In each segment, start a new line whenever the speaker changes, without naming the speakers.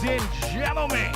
Ladies and gentlemen,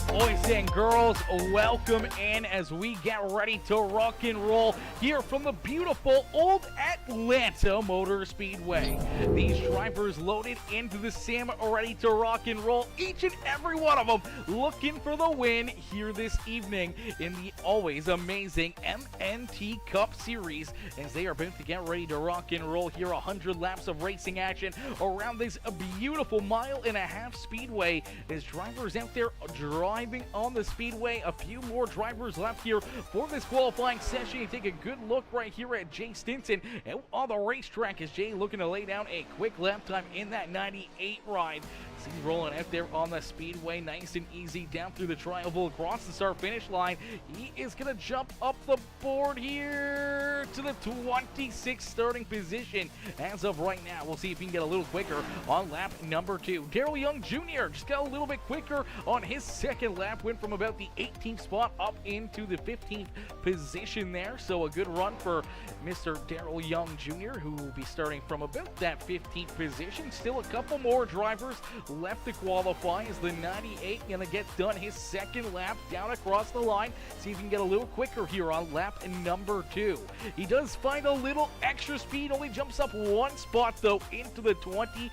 boys and girls, welcome in as we get ready to rock and roll here from the beautiful Old Atlanta Motor Speedway. These drivers loaded into the sim, ready to rock and roll, each and every one of them looking for the win here this evening in the always amazing MNT Cup Series, as they are about to get ready to rock and roll here. 100 laps of racing action around this beautiful mile-and-a-half speedway as drivers out there driving on the speedway. A few more drivers left here for this qualifying session. You take a good look right here at Jay Stinson out on the racetrack as Jay looking to lay down a quick lap time in that 98 ride. See rolling out there on the speedway, nice and easy down through the tri-oval across the start-finish line. He is going to jump up the board here to the 26th starting position as of right now. We'll see if he can get a little quicker on lap number 2. Darrell Young Jr. just got a little bit quicker on his second lap, went from about the 18th spot up into the 15th position there. So a good run for Mr. Darrell Young Jr., who will be starting from about that 15th position. Still a couple more drivers left to qualify as the 98 going to get done his second lap down across the line. See if he can get a little quicker here on lap number 2. He does find a little extra speed, only jumps up one spot though into the 25th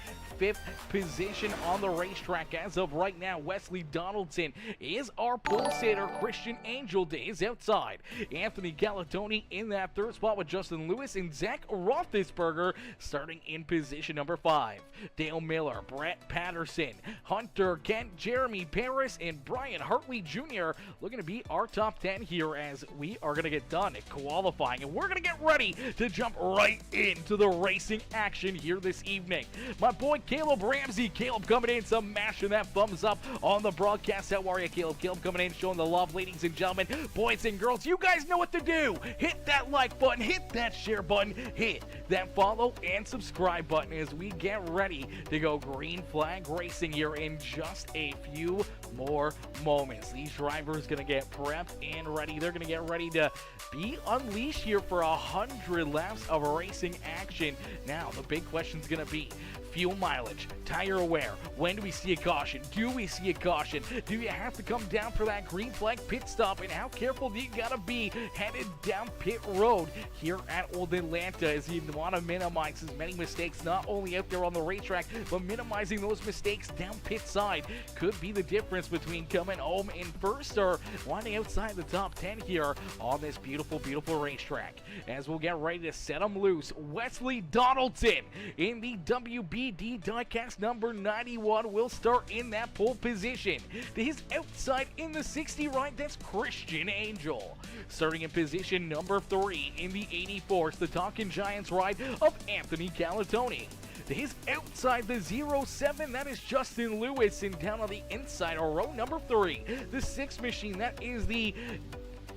position on the racetrack as of right now. Wesley Donaldson is our pole sitter. Christian Angel to his outside. Anthony Galatoni in that third spot with Justin Lewis, and Zach Roethlisberger starting in position number 5. Dale Miller, Brett Patterson, Hunter Kent, Jeremy Paris, and Brian Hartley Jr. looking to be our top 10 here as we are going to get done at qualifying, and we're going to get ready to jump right into the racing action here this evening. My boy Caleb Ramsey. Caleb coming in, smashing that thumbs up on the broadcast. How are you, Caleb? Caleb coming in, showing the love, ladies and gentlemen, boys and girls. You guys know what to do. Hit that like button, hit that share button, hit that follow and subscribe button as we get ready to go green flag racing here in just a few more moments. These drivers going to get prepped and ready. They're going to get ready to be unleashed here for 100 laps of racing action. Now, the big question is going to be fuel mileage, tire wear. When do we see a caution? Do we see a caution? Do you have to come down for that green flag pit stop? And how careful do you gotta be headed down pit road here at Old Atlanta, as you want to minimize as many mistakes, not only out there on the racetrack, but minimizing those mistakes down pit side could be the difference between coming home in first or winding outside the top 10 here on this beautiful, beautiful racetrack. As we'll get ready to set them loose, Wesley Donaldson in the WBD diecast number 91 will start in that pole position. To his outside in the 60 right, that's Christian Angel. Starting in position number 3 in the 84, it's the Talkin' Giants ride of Anthony Galatoni. To his outside, the 07, that is Justin Lewis. And down on the inside, or row number 3, the 6 machine, that is the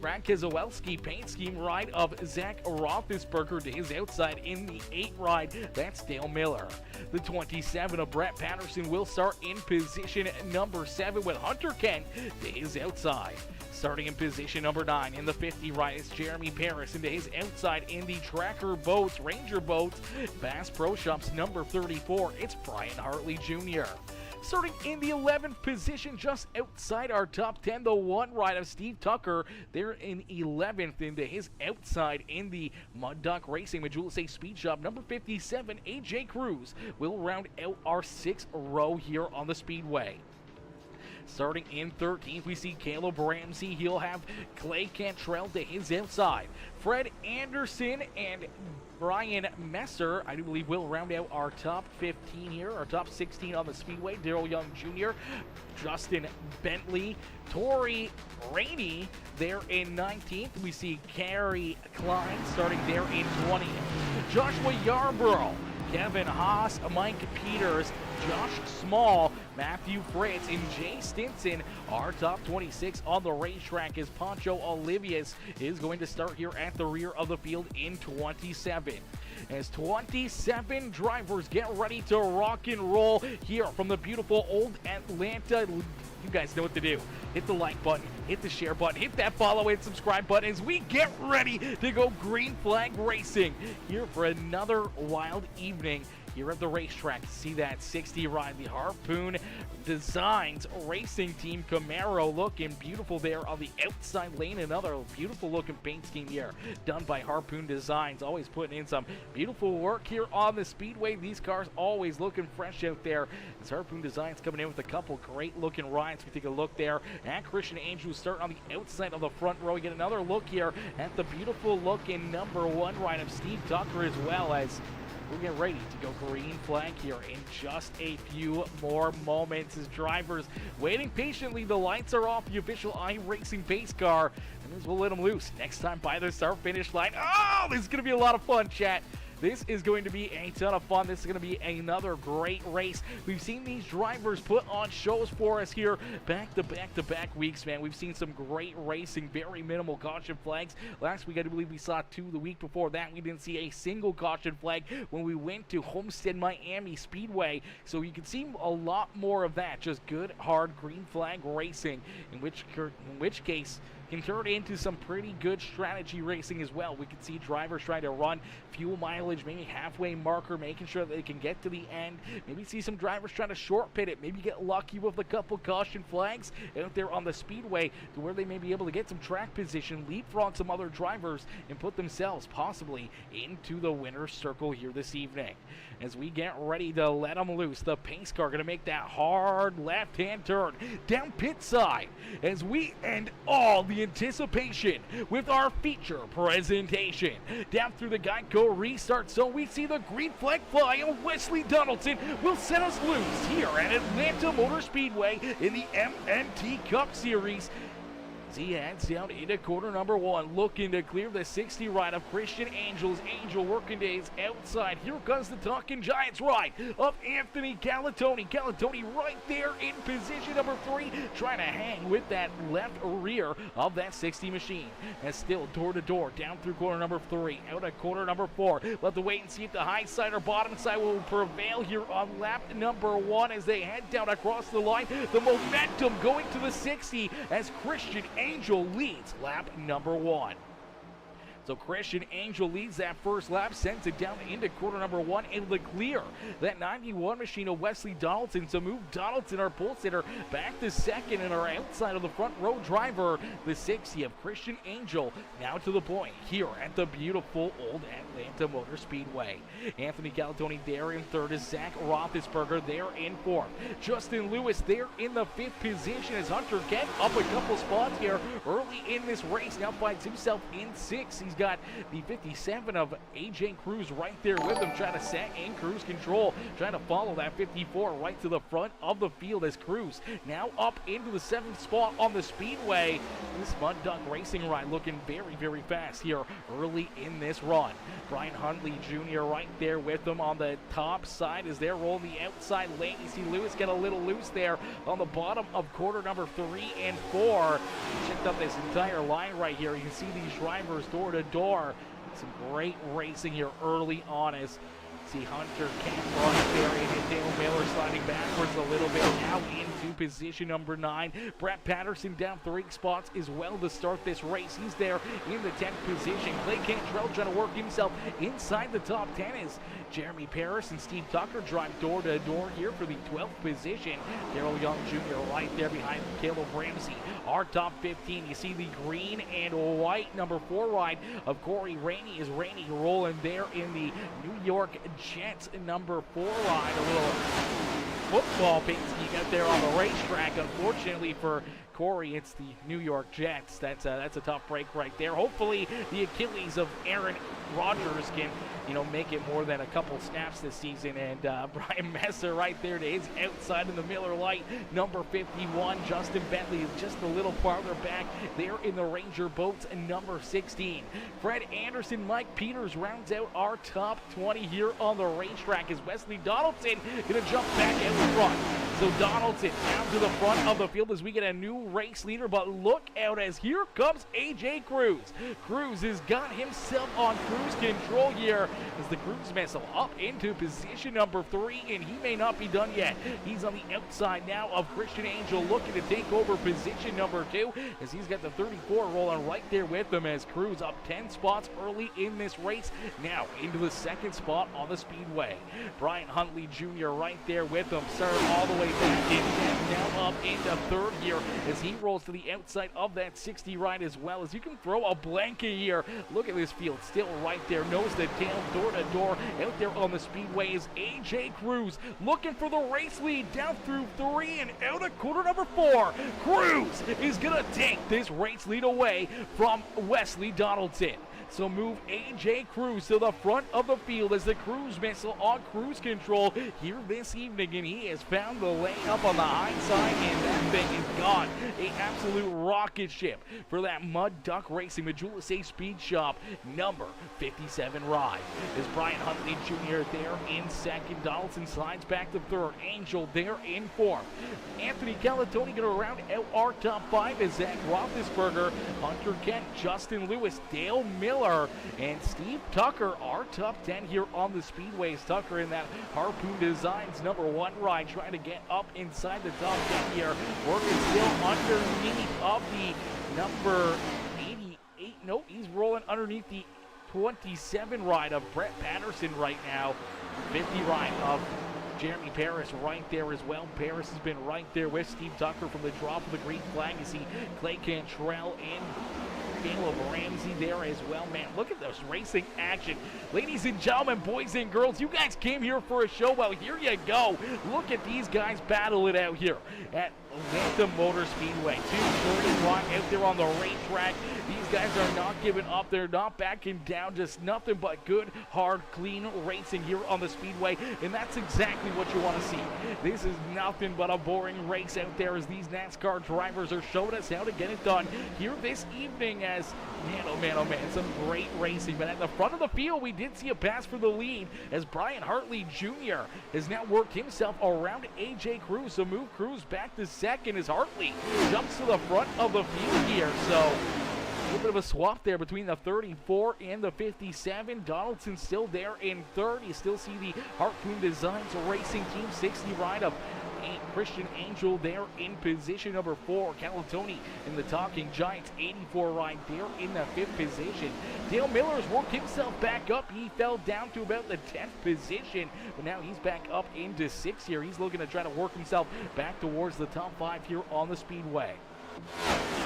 Brad Keselowski paint scheme ride of Zach Roethlisberger. To his outside in the 8 ride, that's Dale Miller. The 27 of Brett Patterson will start in position number 7 with Hunter Kent to his outside. Starting in position number 9 in the 50 ride is Jeremy Paris, and to his outside in the Tracker Boats, Ranger Boats, Bass Pro Shops number 34, it's Brian Hartley Jr. Starting in the 11th position, just outside our top 10, the 1 ride of Steve Tucker. They're in 11th, into his outside in the Mud Duck Racing Majula Speed Shop. Number 57, AJ Cruz, will round out our 6th row here on the Speedway. Starting in 13th, we see Caleb Ramsey. He'll have Clay Cantrell to his outside. Fred Anderson and Brian Messer, I do believe, will round out our top 15 here, our top 16 on the Speedway. Darrell Young Jr., Justin Bentley, Tori Rainey there in 19th. We see Carrie Klein starting there in 20th. Joshua Yarborough, Kevin Haas, Mike Peters, Josh Small, Matthew Fritz, and Jay Stinson are top 26 on the racetrack, as Pancho Olivias is going to start here at the rear of the field in 27. As 27 drivers get ready to rock and roll here from the beautiful Old Atlanta. You guys know what to do. Hit the like button, hit the share button, hit that follow and subscribe button as we get ready to go green flag racing here for another wild evening here at the racetrack to see that 60 ride. The Harpoon Designs Racing Team Camaro looking beautiful there on the outside lane. Another beautiful looking paint scheme here done by Harpoon Designs. Always putting in some beautiful work here on the Speedway. These cars always looking fresh out there. As Harpoon Designs coming in with a couple great looking rides. We take a look there at Christian Angel starting on the outside of the front row. We get another look here at the beautiful looking number 1 ride of Steve Tucker, as well as we get ready to go green flag here in just a few more moments as drivers waiting patiently. The lights are off the official iRacing pace car, and we'll let them loose next time by the start finish line. Oh, this is going to be a lot of fun, chat. This is going to be a ton of fun. This is going to be another great race. We've seen these drivers put on shows for us here back to back weeks, man. We've seen some great racing, very minimal caution flags. Last week, I do believe we saw 2. The week before that, we didn't see a single caution flag when we went to Homestead Miami Speedway. So you can see a lot more of that. Just good, hard green flag racing, in which case can turn into some pretty good strategy racing as well. We can see drivers trying to run fuel mileage, maybe halfway marker, making sure that they can get to the end. Maybe see some drivers trying to short pit it, maybe get lucky with a couple caution flags out there on the Speedway to where they may be able to get some track position, leapfrog some other drivers, and put themselves possibly into the winner's circle here this evening. As we get ready to let them loose, the pace car going to make that hard left-hand turn down pit side as we end all the anticipation with our feature presentation. Down through the Geico restart zone, we see the green flag fly, and Wesley Donaldson will set us loose here at Atlanta Motor Speedway in the MNT Cup Series. As he heads down into corner number 1, looking to clear the 60 ride of Christian Angel's Angel working to his outside. Here comes the Talking Giants ride of Anthony Calatoni. Calatoni right there in position number 3, trying to hang with that left rear of that 60 machine. And still door to door, down through corner number 3, out of corner number 4. We'll have to wait and see if the high side or bottom side will prevail here on lap number 1 as they head down across the line. The momentum going to the 60 as Christian Angel leads lap number 1. So Christian Angel leads that first lap, sends it down into corner number 1, able to clear that 91 machine of Wesley Donaldson. So move Donaldson, our pole sitter, back to second, and our outside of the front row driver, the 60 of Christian Angel, now to the point here at the beautiful old Atlanta Motor Speedway. Anthony Calatoni there in 3rd is Zach Roethlisberger there in 4th. Justin Lewis there in the 5th position as Hunter Kent up a couple spots here early in this race. Now finds himself in 6th. He's got the 57 of AJ Cruz right there with him, trying to set in cruise control, trying to follow that 54 right to the front of the field as Cruz now up into the 7th spot on the Speedway. This Mud Duck Racing ride looking very, very fast here early in this run. Brian Huntley Jr. right there with him on the top side as they're rolling the outside lane. You see Lewis get a little loose there on the bottom of quarter number 3 and 4. Checked up this entire line right here. You can see these drivers door to door. Some great racing here early on as see Hunter Kent right there, and Dale Miller sliding backwards a little bit now into position number 9. Brett Patterson down 3 spots as well to start this race. He's there in the 10th position. Clay Cantrell trying to work himself inside the top 10 as Jeremy Paris and Steve Tucker drive door to door here for the 12th position. Darrell Young Jr. right there behind Caleb Ramsey. Our top 15, you see the green and white number 4 ride of Corey Rainey as Rainey rolling there in the New York Jets number 4 ride. A little football paint scheme out there on the racetrack. Unfortunately for Corey, it's the New York Jets. That's a tough break right there. Hopefully the Achilles of Aaron Rodgers can, make it more than a couple snaps this season. And Brian Messer right there to his outside in the Miller Lite, number 51. Justin Bentley just a little farther back there in the Ranger Boats, number 16. Fred Anderson, Mike Peters rounds out our top 20 here on the racetrack as Wesley Donaldson going to jump back out front. So Donaldson down to the front of the field as we get a new race leader, but look out as here comes AJ Cruz. Cruz has got himself on cruise control here as the cruise missile up into position number 3, and he may not be done yet. He's on the outside now of Christian Angel, looking to take over position number 2 as he's got the 34 rolling right there with him as Cruz up 10 spots early in this race, now into the second spot on the Speedway. Brian Huntley Jr. right there with him, serve all the way back in 10th, now up into 3rd here as he rolls to the outside of that 60 ride as well as you can throw a blanket here. Look at this field, still right there, nose to tail, door to door, out there on the Speedway is AJ Cruz looking for the race lead down through 3 and out of quarter number 4. Cruz is gonna take this race lead away from Wesley Donaldson. So move AJ Cruz to the front of the field as the cruise missile on cruise control here this evening, and he has found the lane up on the high side, and that thing is gone. An absolute rocket ship for that Mud Duck Racing Majula Say Speed Shop number 57 ride. Is Brian Huntley Jr. there in second. Donaldson slides back to 3rd. Angel there in 4th. Anthony Calatoni going to round out our top 5 as Zach Roethlisberger, Hunter Kent, Justin Lewis, Dale Miller, and Steve Tucker, our top 10 here on the Speedways. Tucker in that Harpoon Designs number 1 ride, trying to get up inside the top 10 here. Working still underneath of the number 88. Nope, he's rolling underneath the 27 ride of Brett Patterson right now. 50 ride of Jeremy Paris right there as well. Paris has been right there with Steve Tucker from the drop of the green flag. You see Clay Cantrell and Caleb Ramsey there as well. Man, look at this racing action. Ladies and gentlemen, boys and girls, you guys came here for a show. Well, here you go. Look at these guys battle it out here at Atlanta Motor Speedway. 231 out there on the racetrack. These guys are not giving up. They're not backing down. Just nothing but good, hard, clean racing here on the Speedway, and that's exactly what you want to see. This is nothing but a boring race out there as these NASCAR drivers are showing us how to get it done here this evening as, man, oh man, oh man, some great racing. But at the front of the field, we did see a pass for the lead as Brian Hartley Jr. has now worked himself around AJ Cruz. So move Cruz back to second as Hartley jumps to the front of the field here. So a little bit of a swap there between the 34 and the 57. Donaldson still there in 3rd. You still see the Harpoon Designs Racing Team 60 ride of Christian Angel there in position number 4. Calatoni in the Talking Giants 84 ride there in the 5th position. Dale Miller's worked himself back up. He fell down to about the 10th position, but now he's back up into 6th here. He's looking to try to work himself back towards the top 5 here on the Speedway.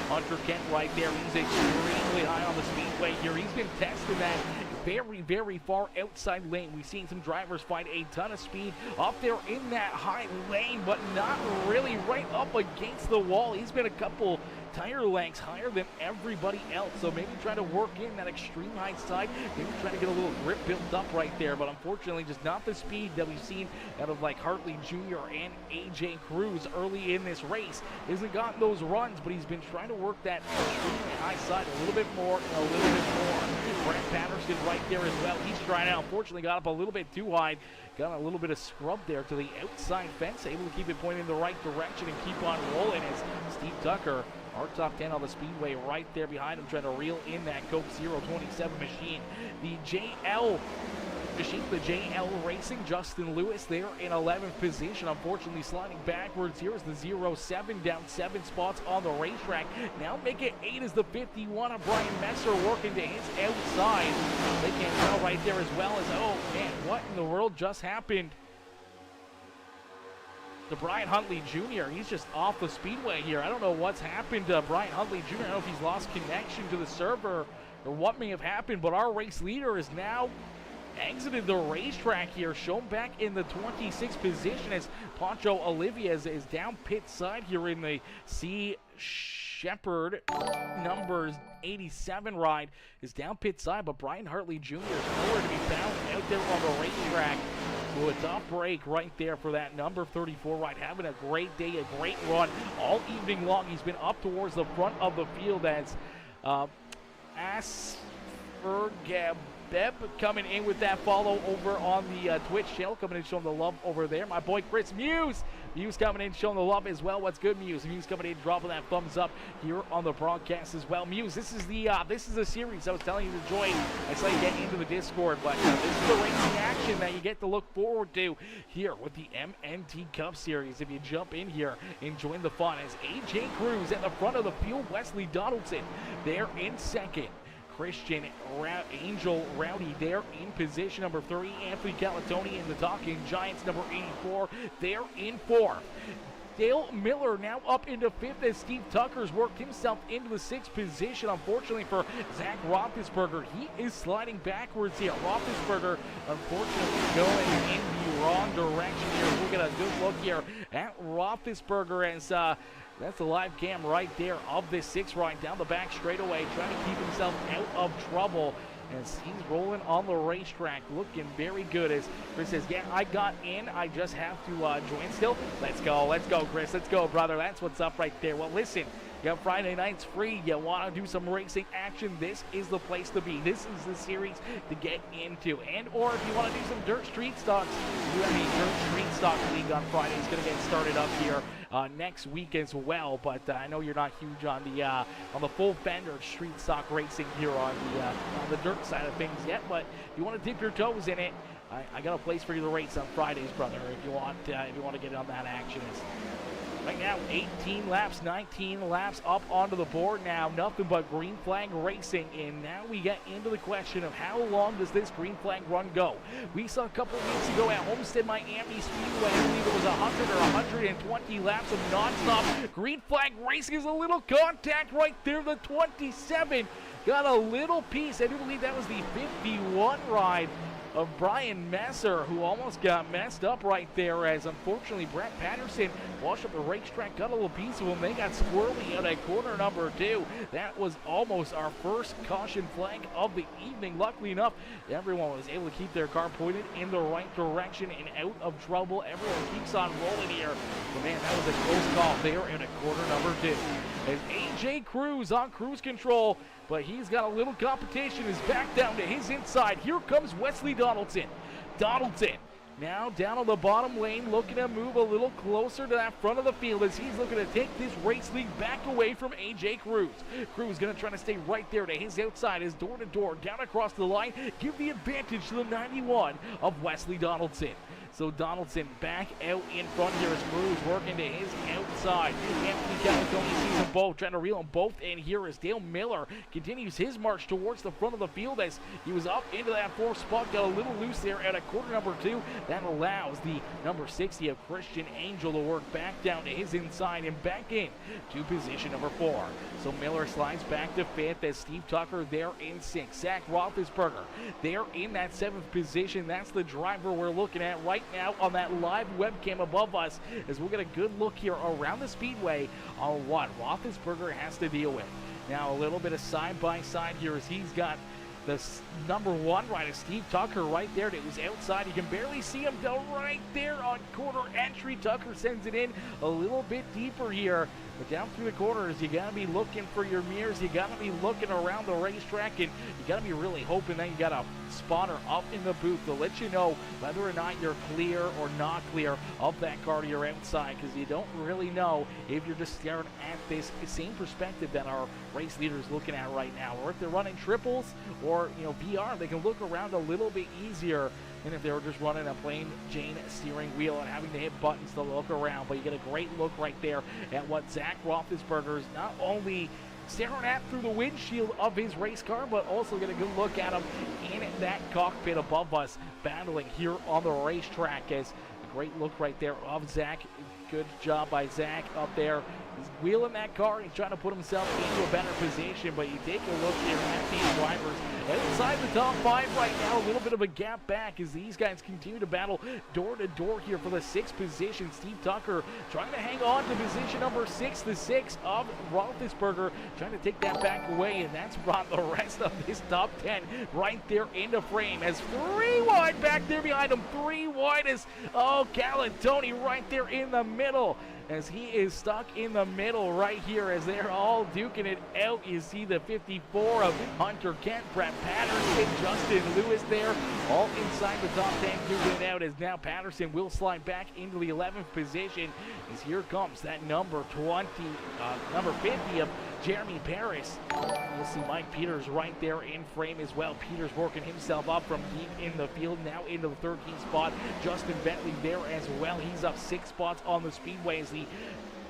Hunter Kent right there. He's extremely high on the Speedway here. He's been testing that very, very far outside lane. We've seen some drivers find a ton of speed up there in that high lane, but not really right up against the wall. He's been a couple tire lengths higher than everybody else, so maybe try to work in that extreme high side, maybe try to get a little grip built up right there, but unfortunately just not the speed that we've seen out of like Hartley Jr. and AJ Cruz early in this race. He hasn't gotten those runs, but he's been trying to work that extremely high side a little bit more and a little bit more. Brett Patterson right there as well. He's trying out, unfortunately got up a little bit too high, got a little bit of scrub there to the outside fence, able to keep it pointing in the right direction and keep on rolling as Steve Tucker, our top 10 on the Speedway, right there behind him, trying to reel in that Coke 027 machine. The JL machine, the JL Racing, Justin Lewis there in 11th position, unfortunately sliding backwards. Here is the 07, down 7 spots on the racetrack. Now make it 8 as the 51 of Brian Messer working to his outside. They can't tell right there as well as, oh man, what in the world just happened to Brian Huntley Jr.? He's just off the Speedway here. I don't know what's happened to Brian Huntley Jr. I don't know if he's lost connection to the server or what may have happened, but our race leader is now exited the racetrack here, shown back in the 26th position as Pancho Olivia is down pit side here in the C. Shepherd numbers 87 ride is down pit side, but Brian Hartley Jr. is nowhere to be found out there on the racetrack. So a tough break right there for that number 34 ride. Having a great day, a great run all evening long. He's been up towards the front of the field as Aspergab Beb coming in with that follow over on the Twitch channel, coming in showing the love over there. My boy Chris Muse coming in showing the love as well. What's good, Muse? Muse coming in dropping that thumbs up here on the broadcast as well. Muse, this is the series I was telling you to join. I saw you get into the Discord, but this is the racing action that you get to look forward to here with the MNT Cup Series. If you jump in here and join the fun, as AJ Cruz at the front of the field, Wesley Donaldson there in second. Christian Angel Rowdy there in position number 3. Anthony Calatoni and the Talking Giants number 84 there in 4th. Dale Miller now up into 5th as Steve Tucker's worked himself into the 6th position. Unfortunately for Zach Roethlisberger, he is sliding backwards here. Roethlisberger unfortunately going in the wrong direction here. We'll get a good look here at Roethlisberger as that's the live cam right there of this 6 ride down the back straightaway, trying to keep himself out of trouble as he's rolling on the racetrack, looking very good. As Chris says, yeah, I got in, I just have to join still. Let's go, Chris, let's go, brother. That's what's up right there. Well, listen, you have Friday nights free, you want to do some racing action, this is the place to be. This is the series to get into. And or if you want to do some dirt street stocks, you have a dirt street stock league on Friday. It's going to get started up here next week as well, but I know you're not huge on the full fender street stock racing here on the dirt side of things yet, but if you want to dip your toes in it, I got a place for you to race on Fridays, brother, if you want to get on that action. Right now, 18 laps, 19 laps up onto the board now. Nothing but green flag racing. And now we get into the question of how long does this green flag run go? We saw a couple of weeks ago at Homestead Miami Speedway, I believe it was 100 or 120 laps of nonstop green flag racing. Is a little contact right there. The 27 got a little piece. I do believe that was the 51 ride of Brian Messer, who almost got messed up right there, as unfortunately Brett Patterson washed up the racetrack, got a little piece of him. They got squirrely out at corner number 2. That was almost our first caution flag of the evening. Luckily enough, everyone was able to keep their car pointed in the right direction and out of trouble. Everyone keeps on rolling here. But man, that was a close call there in at corner number 2. As AJ Cruz on cruise control, but he's got a little competition, is back down to his inside. Here comes Wesley Donaldson. Donaldson now down on the bottom lane, looking to move a little closer to that front of the field as he's looking to take this race lead back away from AJ Cruz. Cruz going to try to stay right there to his outside as door-to-door down across the line, give the advantage to the 91 of Wesley Donaldson. So Donaldson back out in front here as Cruz working to his outside. Anthony Calatoni sees them both, trying to reel them both in here as Dale Miller continues his march towards the front of the field as he was up into that 4th spot, got a little loose there at a quarter number 2. That allows the number 60 of Christian Angel to work back down to his inside and back in to position number 4. So Miller slides back to 5th as Steve Tucker there in 6th. Zach Roethlisberger there in that 7th position. That's the driver we're looking at right now on that live webcam above us as we'll get a good look here around the speedway on what Roethlisberger has to deal with. Now a little bit of side-by-side here as he's got the number 1 rider, Steve Tucker, right there to his outside. You can barely see him though right there on corner entry. Tucker sends it in a little bit deeper here. But down through the corners, you got to be looking for your mirrors. You got to be looking around the racetrack, and you got to be really hoping that you got a spotter up in the booth to let you know whether or not you're clear or not clear of that car to your outside, because you don't really know if you're just staring at this same perspective that our race leader is looking at right now. Or if they're running triples or VR, they can look around a little bit easier than if they were just running a plain Jane steering wheel and having to hit buttons to look around. But you get a great look right there at what Zach Roethlisberger is not only staring at through the windshield of his race car, but also get a good look at him in that cockpit above us, battling here on the racetrack. As a great look right there of Zach. Good job by Zach up there. He's wheeling that car. He's trying to put himself into a better position, but you take a look here at these drivers inside the top 5 right now. A little bit of a gap back as these guys continue to battle door to door here for the 6th position. Steve Tucker trying to hang on to position number 6, the 6 of Roethlisberger, trying to take that back away, and that's brought the rest of this top 10 right there into frame as 3 wide back there behind him. 3 wide as, oh, Calatoni right there in the middle. as he is stuck in the middle right here as they're all duking it out. You see the 54 of Hunter Kent, Brett Patterson, Justin Lewis there, all inside the top 10, duking it out as now Patterson will slide back into the 11th position as here comes that number 50 of Jeremy Paris. You'll see Mike Peters right there in frame as well. Peters working himself up from deep in the field, now into the 13th spot. Justin Bentley there as well. He's up 6 spots on the Speedway as the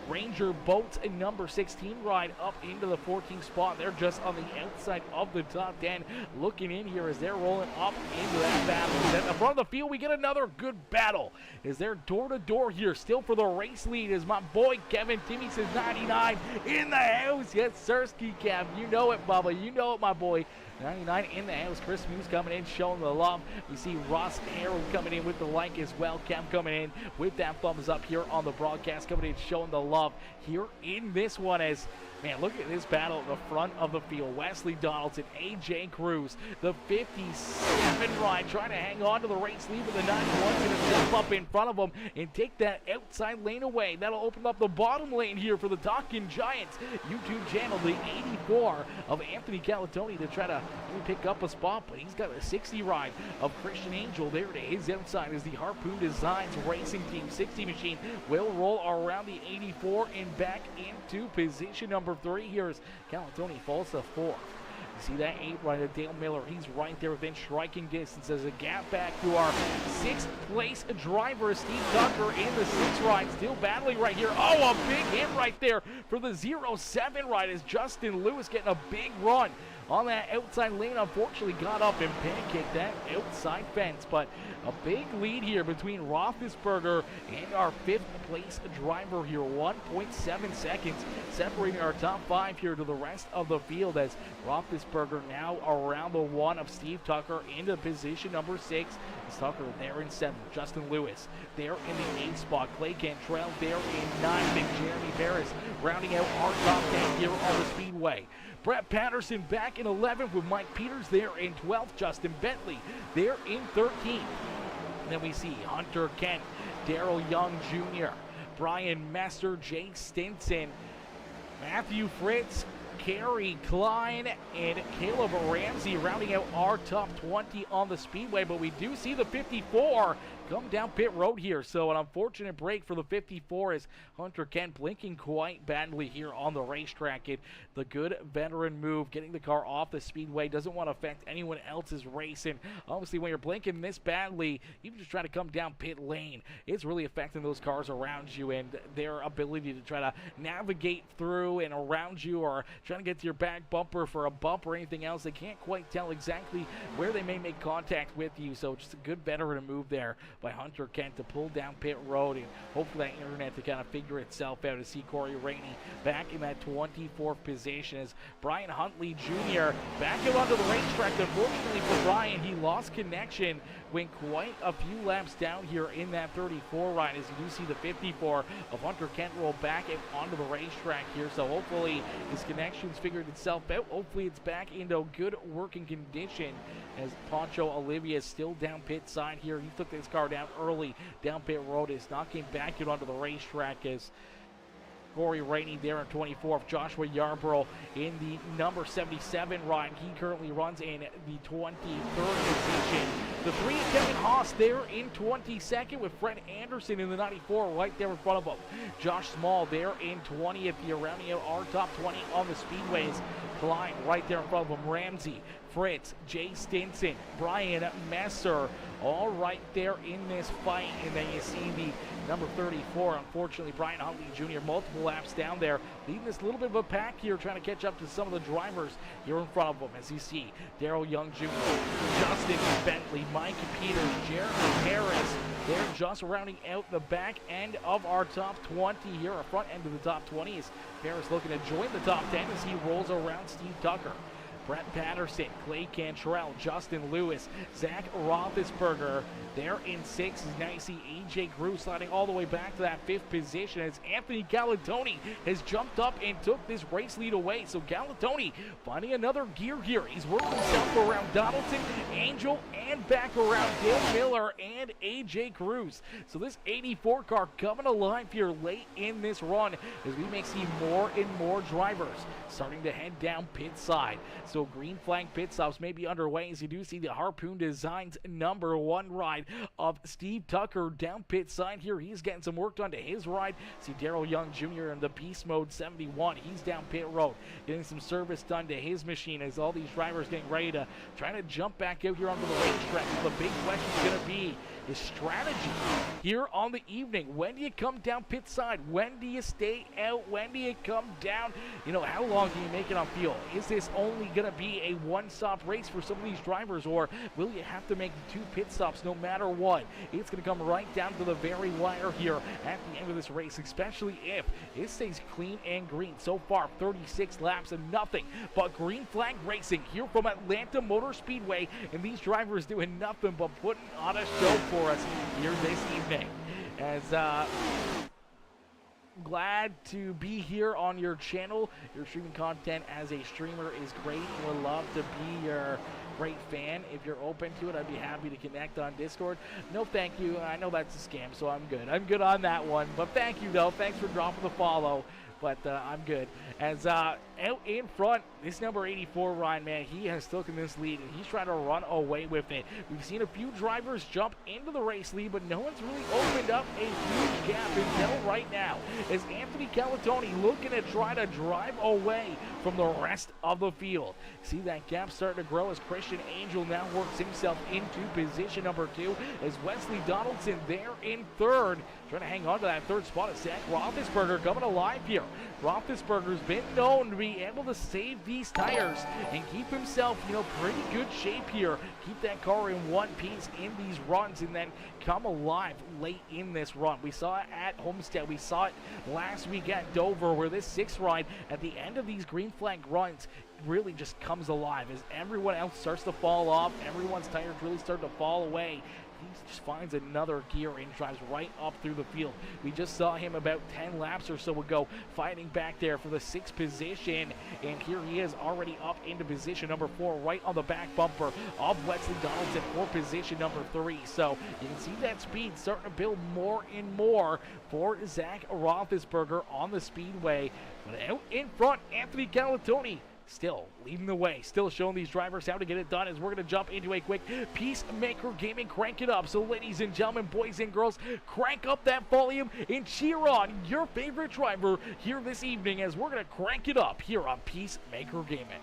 Ranger Boats and number 16 ride up into the 14th spot. They're just on the outside of the top 10. Looking in here as they're rolling up into that battle. At the front of the field, we get another good battle as they're door-to-door here. Still for the race lead is my boy Kevin Timmy says 99 in the house. Yes, Sirski Kev. You know it, Bubba. You know it, my boy. 99 in the house. Chris Muse coming in, showing the love. We see Ross Harold coming in with the like as well. Cam coming in with that thumbs up here on the broadcast, coming in, showing the love here in this one as, man, look at this battle at the front of the field. Wesley Donaldson, AJ Cruz, the 57 ride, trying to hang on to the race lead, but the 91's going to jump up in front of them and take that outside lane away. That'll open up the bottom lane here for the Talkin' Giants YouTube channel. The 84 of Anthony Calatoni to try to pick up a spot, but he's got a 60 ride of Christian Angel there to his outside as the Harpoon Designs Racing Team 60 machine will roll around the 84 and back into position number 3. Here is Calatoni falls to 4. You see that 8 rider, Dale Miller. He's right there within striking distance as a gap back to our 6th place driver, Steve Tucker, in the 6 ride. Still battling right here. Oh, a big hit right there for the 07 ride as Justin Lewis getting a big run on that outside lane. Unfortunately got up and pancaked that outside fence, but a big lead here between Roethlisberger and our 5th place driver here. 1.7 seconds separating our top 5 here to the rest of the field as Roethlisberger now around the 1 of Steve Tucker into position number 6. Tucker there in 7th. Justin Lewis there in the 8th spot. Clay Cantrell there in 9th. And Jeremy Paris rounding out our top 10 here on the Speedway. Brett Patterson back in 11th with Mike Peters there in 12th. Justin Bentley there in 13th. And then we see Hunter Kent, Daryl Young Jr., Brian Messer, Jake Stinson, Matthew Fritz, Kerry Klein, and Caleb Ramsey rounding out our top 20 on the Speedway. But we do see the 54 come down pit road here, so an unfortunate break for the 54 as Hunter Kent blinking quite badly here on the racetrack. The good veteran move, getting the car off the Speedway, doesn't want to affect anyone else's race, and obviously when you're blinking this badly, even just trying to come down pit lane, it's really affecting those cars around you and their ability to try to navigate through and around you, or trying to get to your back bumper for a bump or anything else. They can't quite tell exactly where they may make contact with you, so just a good veteran move there by Hunter Kent to pull down pit road and hopefully that internet to kind of figure itself out. To see Corey Rainey back in that 24th position as Brian Huntley Jr. back out onto the racetrack. Unfortunately for Brian, he lost connection, went quite a few laps down here in that 34 ride as you do see the 54 of Hunter Kent roll back onto the racetrack here. So hopefully his connection's figured itself out. Hopefully it's back into good working condition as Poncho Olivia is still down pit side here. He took this car down early down pit road. Is not getting back out onto the racetrack as Corey Rainey there in 24th. Joshua Yarborough in the number 77 ride. He currently runs in the 23rd position. The 3 of Kevin Haas there in 22nd with Fred Anderson in the 94 right there in front of him. Josh Small there in 20th here, rounding out our top 20 on the Speedways. Klein right there in front of him. Ramsey, Fritz, Jay Stinson, Brian Messer, all right there in this fight. And then you see the number 34, unfortunately, Brian Huntley Jr., multiple laps down there, leading this little bit of a pack here, trying to catch up to some of the drivers here in front of them. As you see, Daryl Young Jr., Justin Bentley, Mike Peters, Jeremy Harris, they're just rounding out the back end of our top 20 here, our front end of the top 20 is Harris looking to join the top 10 as he rolls around Steve Tucker. Brett Patterson, Clay Cantrell, Justin Lewis, Zach Roethlisberger there in 6th. Now you see AJ Cruz sliding all the way back to that 5th position as Anthony Calatoni has jumped up and took this race lead away. So Calatoni finding another gear here. He's working himself around Donaldson, Angel, and back around Dale Miller and AJ Cruz. So this 84 car coming alive here late in this run as we may see more and more drivers starting to head down pit side. So green flag pit stops may be underway as you do see the Harpoon Designs #1 ride of Steve Tucker down pit side here. He's getting some work done to his ride. See Darrell Young Jr. in the Beast Mode 71. He's down pit road getting some service done to his machine as all these drivers getting ready to try to jump back out here onto the racetrack. The big question is going to be his strategy here on the evening. When do you come down pit side? When do you stay out? When do you come down? You know, how long do you make it on field? Is this only going to be a one-stop race for some of these drivers, or will you have to make 2 pit stops no matter what? It's going to come right down to the very wire here at the end of this race, especially if it stays clean and green. So far, 36 laps and nothing but green flag racing here from Atlanta Motor Speedway, and these drivers doing nothing but putting on a show for us here this evening. As glad to be here on your channel. Your streaming content as a streamer is great. Would love to be your great fan. If you're open to it, I'd be happy to connect on Discord. No thank you. I know that's a scam, so I'm good. I'm good on that one. But thank you, though. Thanks for dropping the follow. But I'm good. As out in front, this number 84 Ryan, man, he has taken this lead, and he's trying to run away with it. We've seen a few drivers jump into the race lead, but no one's really opened up a huge gap until right now. As Anthony Calatoni looking to try to drive away from the rest of the field. See that gap starting to grow as Christian Angel now works himself into position number 2, as Wesley Donaldson there in third. Trying to hang on to that third spot is Zach Roethlisberger coming alive here. Roethlisberger's been known to be able to save these tires and keep himself, you know, pretty good shape here. Keep that car in one piece in these runs and then come alive late in this run. We saw it at Homestead. We saw it last week at Dover, where this 6th ride at the end of these green flag runs really just comes alive as everyone else starts to fall off. Everyone's tires really start to fall away. He just finds another gear and drives right up through the field. We just saw him about 10 laps or so ago fighting back there for the 6th position, and here he is already up into position number 4, right on the back bumper of Wesley Donaldson for position number 3. So you can see that speed starting to build more and more for Zach Roethlisberger on the Speedway. But out in front, Anthony Calatoni still leading the way, still showing these drivers how to get it done, as we're going to jump into a quick Peacemaker Gaming Crank It Up. So ladies and gentlemen, boys and girls, crank up that volume and cheer on your favorite driver here this evening as we're going to crank it up here on Peacemaker Gaming.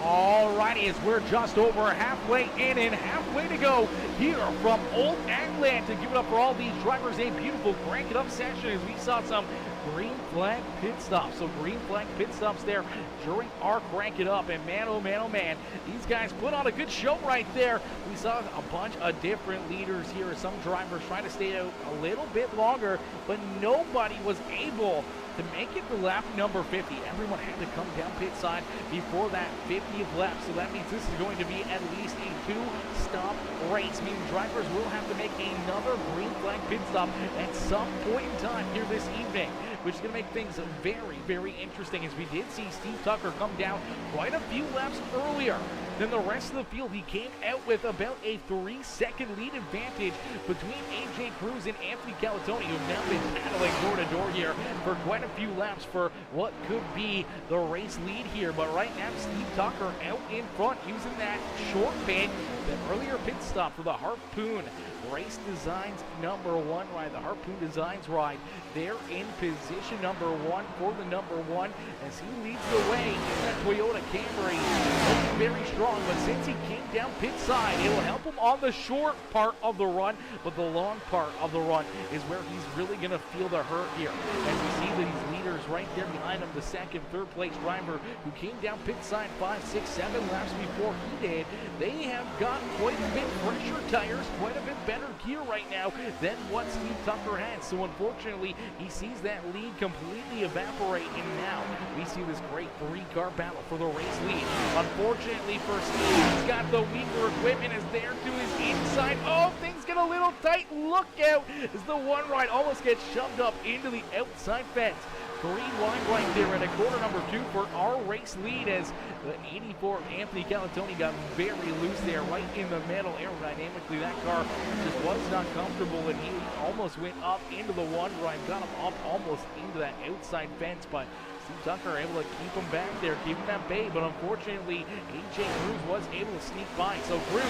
Alrighty, as we're just over halfway in and halfway to go here from Old Atlanta. Give it up for all these drivers. A beautiful crank it up session as we saw some green flag pit stops. So green flag pit stops there during our crank it up. And man, oh man, oh man, these guys put on a good show right there. We saw a bunch of different leaders here. Some drivers trying to stay out a little bit longer, but nobody was able to make it to lap number 50. Everyone had to come down pit side before that 50th lap. So that means this is going to be at least a two-stop race, meaning drivers will have to make another green flag pit stop at some point in time here this evening, which is going to make things very, very interesting, as we did see Steve Tucker come down quite a few laps earlier than the rest of the field. He came out with about a 3-second lead advantage between AJ Cruz and Anthony Calatoni, who have now been battling door to door here for quite a few laps for what could be the race lead here. But right now, Steve Tucker out in front using that short pit, that earlier pit stop for the Harpoon Race Designs number 1 ride, the Harpoon Designs ride. They're in position number 1 for the number 1 as he leads the way in that Toyota Camry. Looking very strong, but since he came down pit side, it'll help him on the short part of the run, but the long part of the run is where he's really going to feel the hurt here. As we see these leaders right there behind him, the second, third place driver who came down pit side 5, 6, 7 laps before he did, they have got quite a bit fresher tires, quite a bit better gear right now than what Steve Tucker had. So unfortunately, he sees that lead completely evaporate, and now we see this great three-car battle for the race lead. Unfortunately for Steve, he's got the weaker equipment as they're to his inside. Oh, things get a little tight. Look out as the one ride almost gets shoved up into the outside fence. Green line right there at a corner number 2 for our race lead, as the 84 Anthony Calatoni got very loose there right in the middle. Aerodynamically, that car just was not comfortable, and he almost went up into the one ride, got him up almost into that outside fence, but Steve Tucker able to keep him back there, keep him at bay, but unfortunately, AJ Cruz was able to sneak by. So Cruz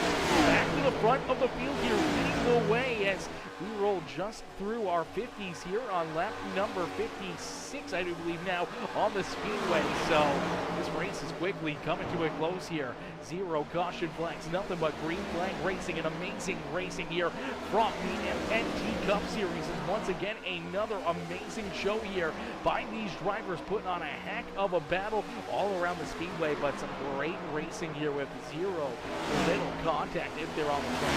back to the front of the field here, leading the way as we roll just through our 50s here on lap number 56, I do believe now, on the Speedway. So this race is quickly coming to a close here. 0 caution flags, nothing but green flag racing, an amazing racing here from the MNT Cup Series. And once again, another amazing show here by these drivers, putting on a heck of a battle all around the Speedway, but some great racing here with 0 little contact if they're on the track.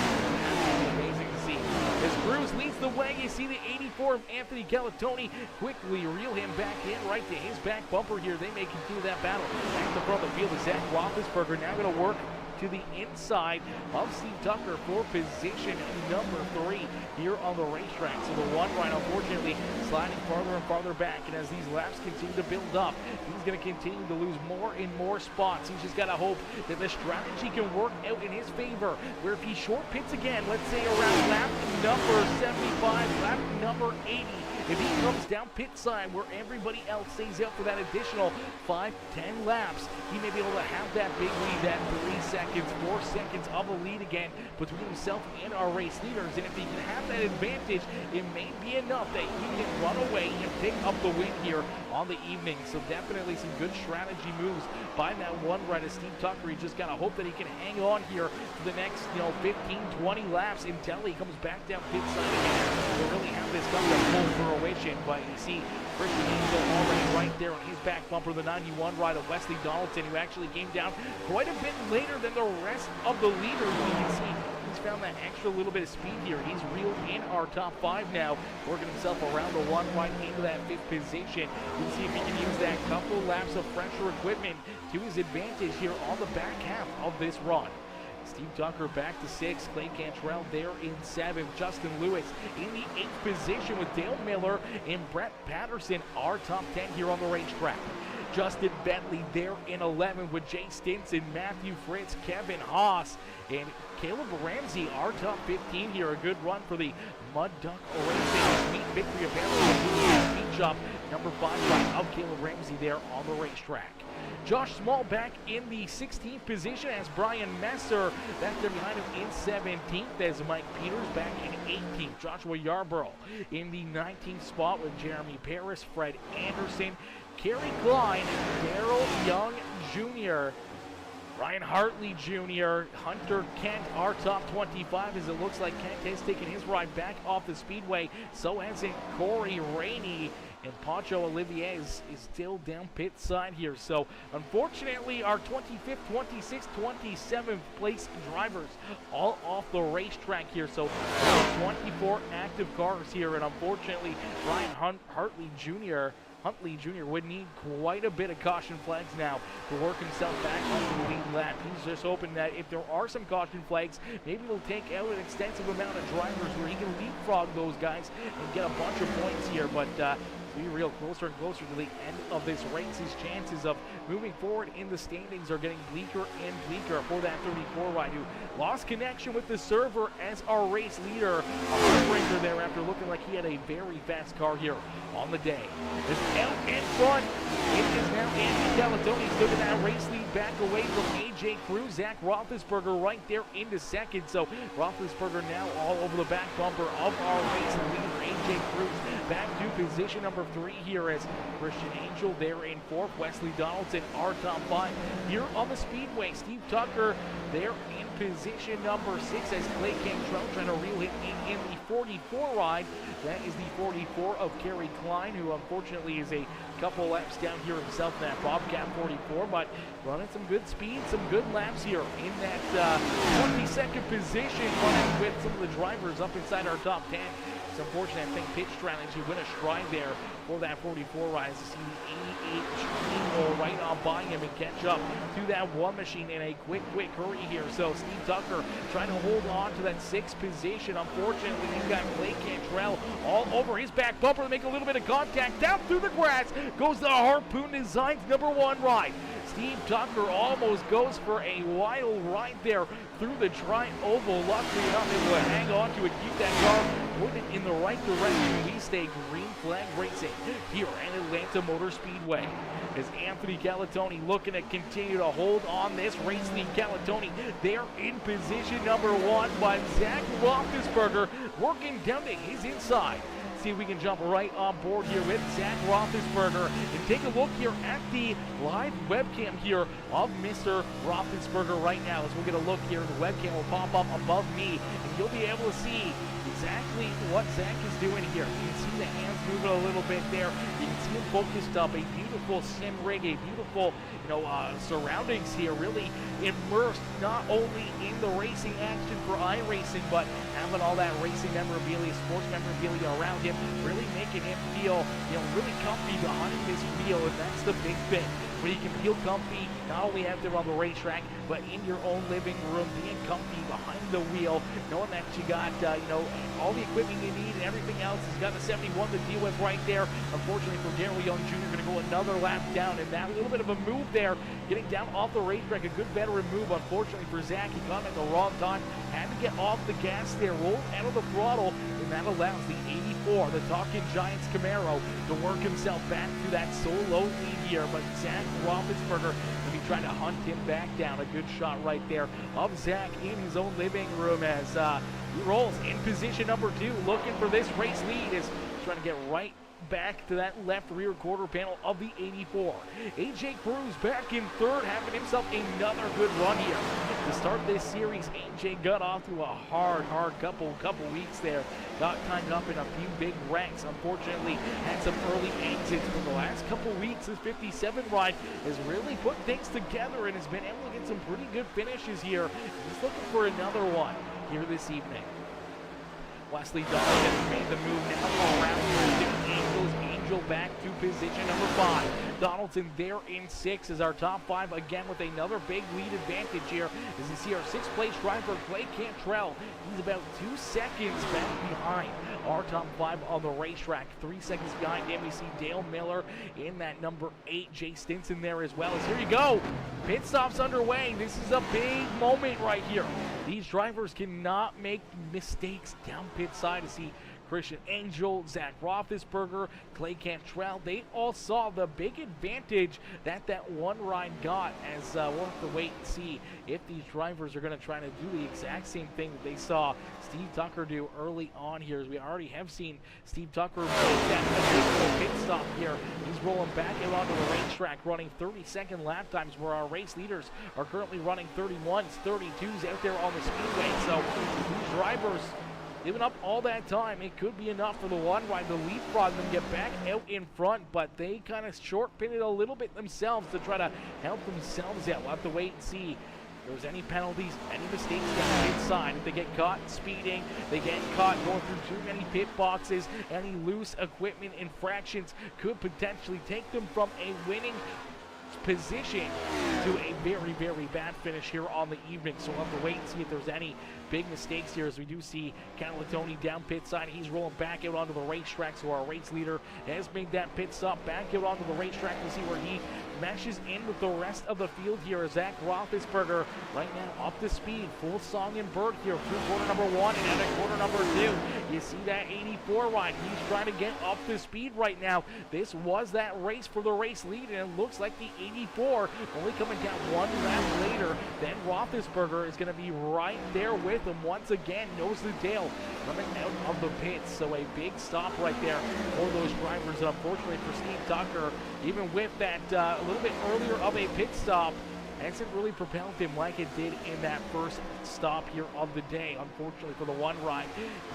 Absolutely amazing to see. As Cruz leads the way, you see the 84 of Anthony Calatoni quickly reel him back in right to his back bumper here. They may continue that battle. Back to front of the field is Zach Roethlisberger, now going to work to the inside of Steve Tucker for position number 3 here on the racetrack. So the one ride, unfortunately, sliding farther and farther back, and as these laps continue to build up, he's going to continue to lose more and more spots. He's just got to hope that the strategy can work out in his favor, where if he short pits again, let's say around lap number 75, lap number 80, if he comes down pit side where everybody else stays out for that additional 5, 10 laps, he may be able to have that big lead, that 3 seconds, 4 seconds of a lead again between himself and our race leaders. And if he can have that advantage, it may be enough that he can run away and pick up the win here on the evening. So definitely some good strategy moves by that one rider, Steve Tucker. He just got to hope that he can hang on here for the next 15, 20 laps until he comes back down pit side again. We'll really have this come to full fruition, but you see Christian Angel already right there on his back bumper, the 91 rider Wesley Donaldson, who actually came down quite a bit later than the rest of the leaders. You can see he's found that extra little bit of speed here. He's reeled in our top 5 now, working himself around the one right into that 5th position. You can see if he can use that couple laps of fresher equipment to his advantage here on the back half of this run. Steve Tucker back to 6, Clay Cantrell there in 7, Justin Lewis in the 8th position with Dale Miller and Brett Patterson, our top 10 here on the racetrack. Justin Bentley there in 11 with Jay Stinson, Matthew Fritz, Kevin Haas, and Caleb Ramsey, our top 15 here. A good run for the Mud Duck Racing. Sweet victory apparently with the speed shop number 5 ride of Caleb Ramsey there on the racetrack. Josh Small back in the 16th position as Brian Messer back there behind him in 17th, as Mike Peters back in 18th. Joshua Yarborough in the 19th spot with Jeremy Paris, Fred Anderson, Kerry Klein, Daryl Young Jr., Ryan Hartley Jr., Hunter Kent, our top 25, as it looks like Kent has taken his ride back off the speedway. So hasn't Corey Rainey. And Pancho Olivier is still down pit side here. So, unfortunately, our 25th, 26th, 27th place drivers all off the racetrack here. So, 24 active cars here. And unfortunately, Ryan Huntley Jr. would need quite a bit of caution flags now to work himself back on the lead lap. He's just hoping that if there are some caution flags, maybe he'll take out an extensive amount of drivers where he can leapfrog those guys and get a bunch of points here. But be real closer and closer to the end of this race. His chances of moving forward in the standings are getting bleaker and bleaker for that 34 ride, who lost connection with the server as our race leader. A heartbreaker there after looking like he had a very fast car here on the day. Is out in front. It is now Andy Galatoni still in that race lead back away from AJ Cruz. Zach Roethlisberger right there into second. So Roethlisberger now all over the back bumper of our race leader AJ Cruz. Back to position number 3 here as Christian Angel there in 4th. Wesley Donaldson, our top 5 here on the speedway. Steve Tucker there in position number 6 as Clay Cantrell trying to reel him in the 44 ride. That is the 44 of Kerry Klein, who unfortunately is a couple laps down here himself in that Bobcat 44, but running some good speed, some good laps here in that 22nd position, running with some of the drivers up inside our top 10. It's unfortunate, I think pitch strategy went a stride there for that 44 ride to see the 88 Chino right on by him and catch up to that one machine in a quick hurry here. So Steve Tucker trying to hold on to that 6th position. Unfortunately, you've got Clay Cantrell all over his back bumper to make a little bit of contact. Down through the grass goes the Harpoon Designs number 1 ride. Steve Tucker almost goes for a wild ride there through the tri-oval. Luckily enough, able to hang on to it, keep that car moving in the right direction. We stay green flag racing here at Atlanta Motor Speedway. As Anthony Galatoni looking to continue to hold on this race lead. Galatoni there in position number 1 by Zach Roethlisberger working down to his inside. See if we can jump right on board here with Zach Roethlisberger and take a look here at the live webcam here of Mr. Roethlisberger right now. As we'll get a look here, the webcam will pop up above me and you'll be able to see exactly what Zach is doing here. You can see the hands moving a little bit there. You can see him focused up. A beautiful sim rig, a beautiful surroundings here, really immersed not only in the racing action for iRacing, but having all that racing memorabilia, sports memorabilia around him, really making him feel really comfy behind this wheel. And that's the big thing, where you can feel comfy not only out there on the racetrack, but in your own living room, being comfy behind the wheel, knowing that you got all the equipment you need and everything else. He's got the 71 to deal with right there. Unfortunately for Darryl Young Jr., going to go another lap down, and that little bit of a move there, getting down off the racetrack, a good veteran move. Unfortunately for Zach, he got him at the wrong time, had to get off the gas there, rolled out of the throttle, and that allows the 84, the Talking Giants Camaro, to work himself back to that solo lead here. But Zach Roethlisberger will be trying to hunt him back down. A good shot right there of Zach in his own living room as he rolls in position number 2, looking for this race lead, is trying to get right back to that left rear quarter panel of the 84. AJ Cruz back in 3rd, having himself another good run here. To start this series, AJ got off to a hard couple weeks there. Got tied up in a few big wrecks. Unfortunately, had some early exits, but the last couple weeks, his 57 ride has really put things together and has been able to get some pretty good finishes here. He's looking for another one here this evening. Wesley Donaldson made the move now around the Angels. Angel back to position number 5. Donaldson there in 6 as our top 5, again with another big lead advantage here. As you see our 6th place driver, Clay Cantrell, he's about 2 seconds back behind our top 5 on the racetrack. 3 seconds behind him, we see Dale Miller in that number 8. Jay Stinson there as well. As here you go, pit stops underway. This is a big moment right here. These drivers cannot make mistakes down pit side. To see Christian Angel, Zach Roethlisberger, Clay Cantrell, they all saw the big advantage that one ride got, as we'll have to wait and see if these drivers are going to try to do the exact same thing that they saw Steve Tucker do early on here, as we already have seen Steve Tucker make that additional pit stop here. He's rolling back out onto the racetrack, running 30-second lap times, where our race leaders are currently running 31s, 32s out there on the speedway. So these drivers giving up all that time, it could be enough for the one ride to leapfrog them, get back out in front, but they kind of short pitted a little bit themselves to try to help themselves out. We'll have to wait and see if there's any penalties, any mistakes down the inside. If they get caught speeding, they get caught going through too many pit boxes, any loose equipment infractions could potentially take them from a winning position to a very, very bad finish here on the evening. So we'll have to wait and see if there's any big mistakes here, as we do see Calatoni down pit side. He's rolling back out onto the racetrack, so our race leader has made that pit stop back out onto the racetrack. We'll see where he meshes in with the rest of the field here. Zach Roethlisberger right now up to speed, full song and bird here through corner number 1 and out of corner number 2. You see that 84 ride, he's trying to get up to speed right now. This was that race for the race lead, and it looks like the 84 only coming down one lap later. Then Roethlisberger is going to be right there with him once again, nose to tail, coming out of the pits. So a big stop right there for those drivers. And unfortunately for Steve Tucker, even with that a little bit earlier of a pit stop, hasn't really propelled him like it did in that first stop here of the day. Unfortunately for the one ride,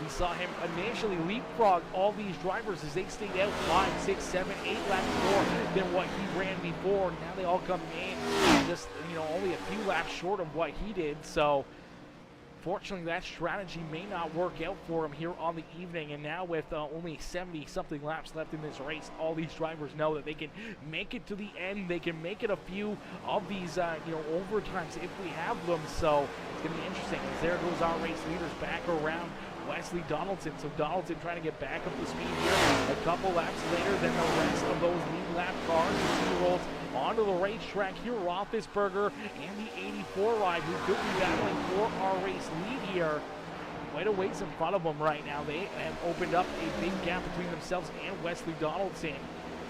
we saw him initially leapfrog all these drivers as they stayed out 5, 6, 7, 8 laps more than what he ran before. Now they all come in just, only a few laps short of what he did. So fortunately, that strategy may not work out for him here on the evening. And now with only 70-something laps left in this race, all these drivers know that they can make it to the end. They can make it a few of these, overtimes if we have them. So it's going to be interesting, as there goes our race leaders back around Wesley Donaldson. So Donaldson trying to get back up to speed here a couple laps later than the rest of those lead lap cars. He rolls onto the racetrack here. Roethlisberger and the 84 ride, who could be battling for our race lead here. Quite a ways in front of them right now. They have opened up a big gap between themselves and Wesley Donaldson.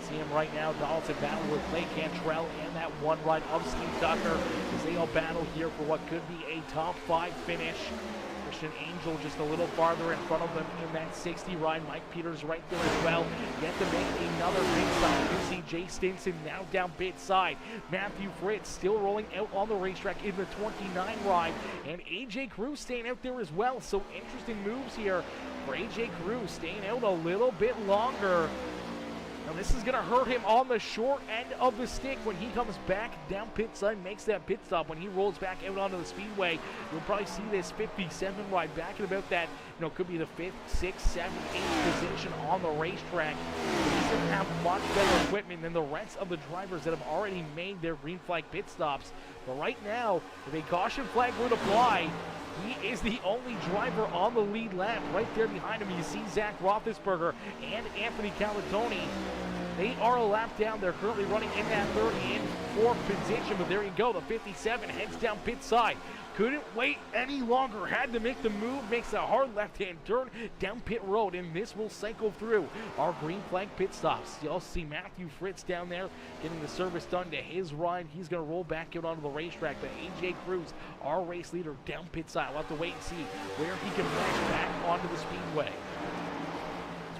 See him right now. Donaldson battle with Clay Cantrell and that one ride of Steve Tucker, as they all battle here for what could be a top 5 finish. Christian Angel just a little farther in front of them in that 60 ride. Mike Peters right there as well. Yet to make another big stop. You see Jay Stinson now down pit side. Matthew Fritz still rolling out on the racetrack in the 29 ride. And AJ Cruz staying out there as well. So interesting moves here for AJ Cruz, staying out a little bit longer. Now this is going to hurt him on the short end of the stick when he comes back down pit side, makes that pit stop. When he rolls back out onto the speedway, you'll probably see this 57 ride back at about that, could be the 5th, 6th, 7th, 8th position on the racetrack. He doesn't have much better equipment than the rest of the drivers that have already made their green flag pit stops. But right now, if a caution flag were to fly, he is the only driver on the lead lap. Right there behind him, you see Zach Roethlisberger and Anthony Calatoni. They are a lap down. They're currently running in that 34th position, but there you go. The 57 heads down pit side. Couldn't wait any longer. Had to make the move. Makes a hard left-hand turn down pit road, and this will cycle through our green flag pit stops. You'll see Matthew Fritz down there getting the service done to his ride. He's going to roll back out onto the racetrack. But AJ Cruz, our race leader, down pit side. We'll have to wait and see where he can flash back onto the speedway.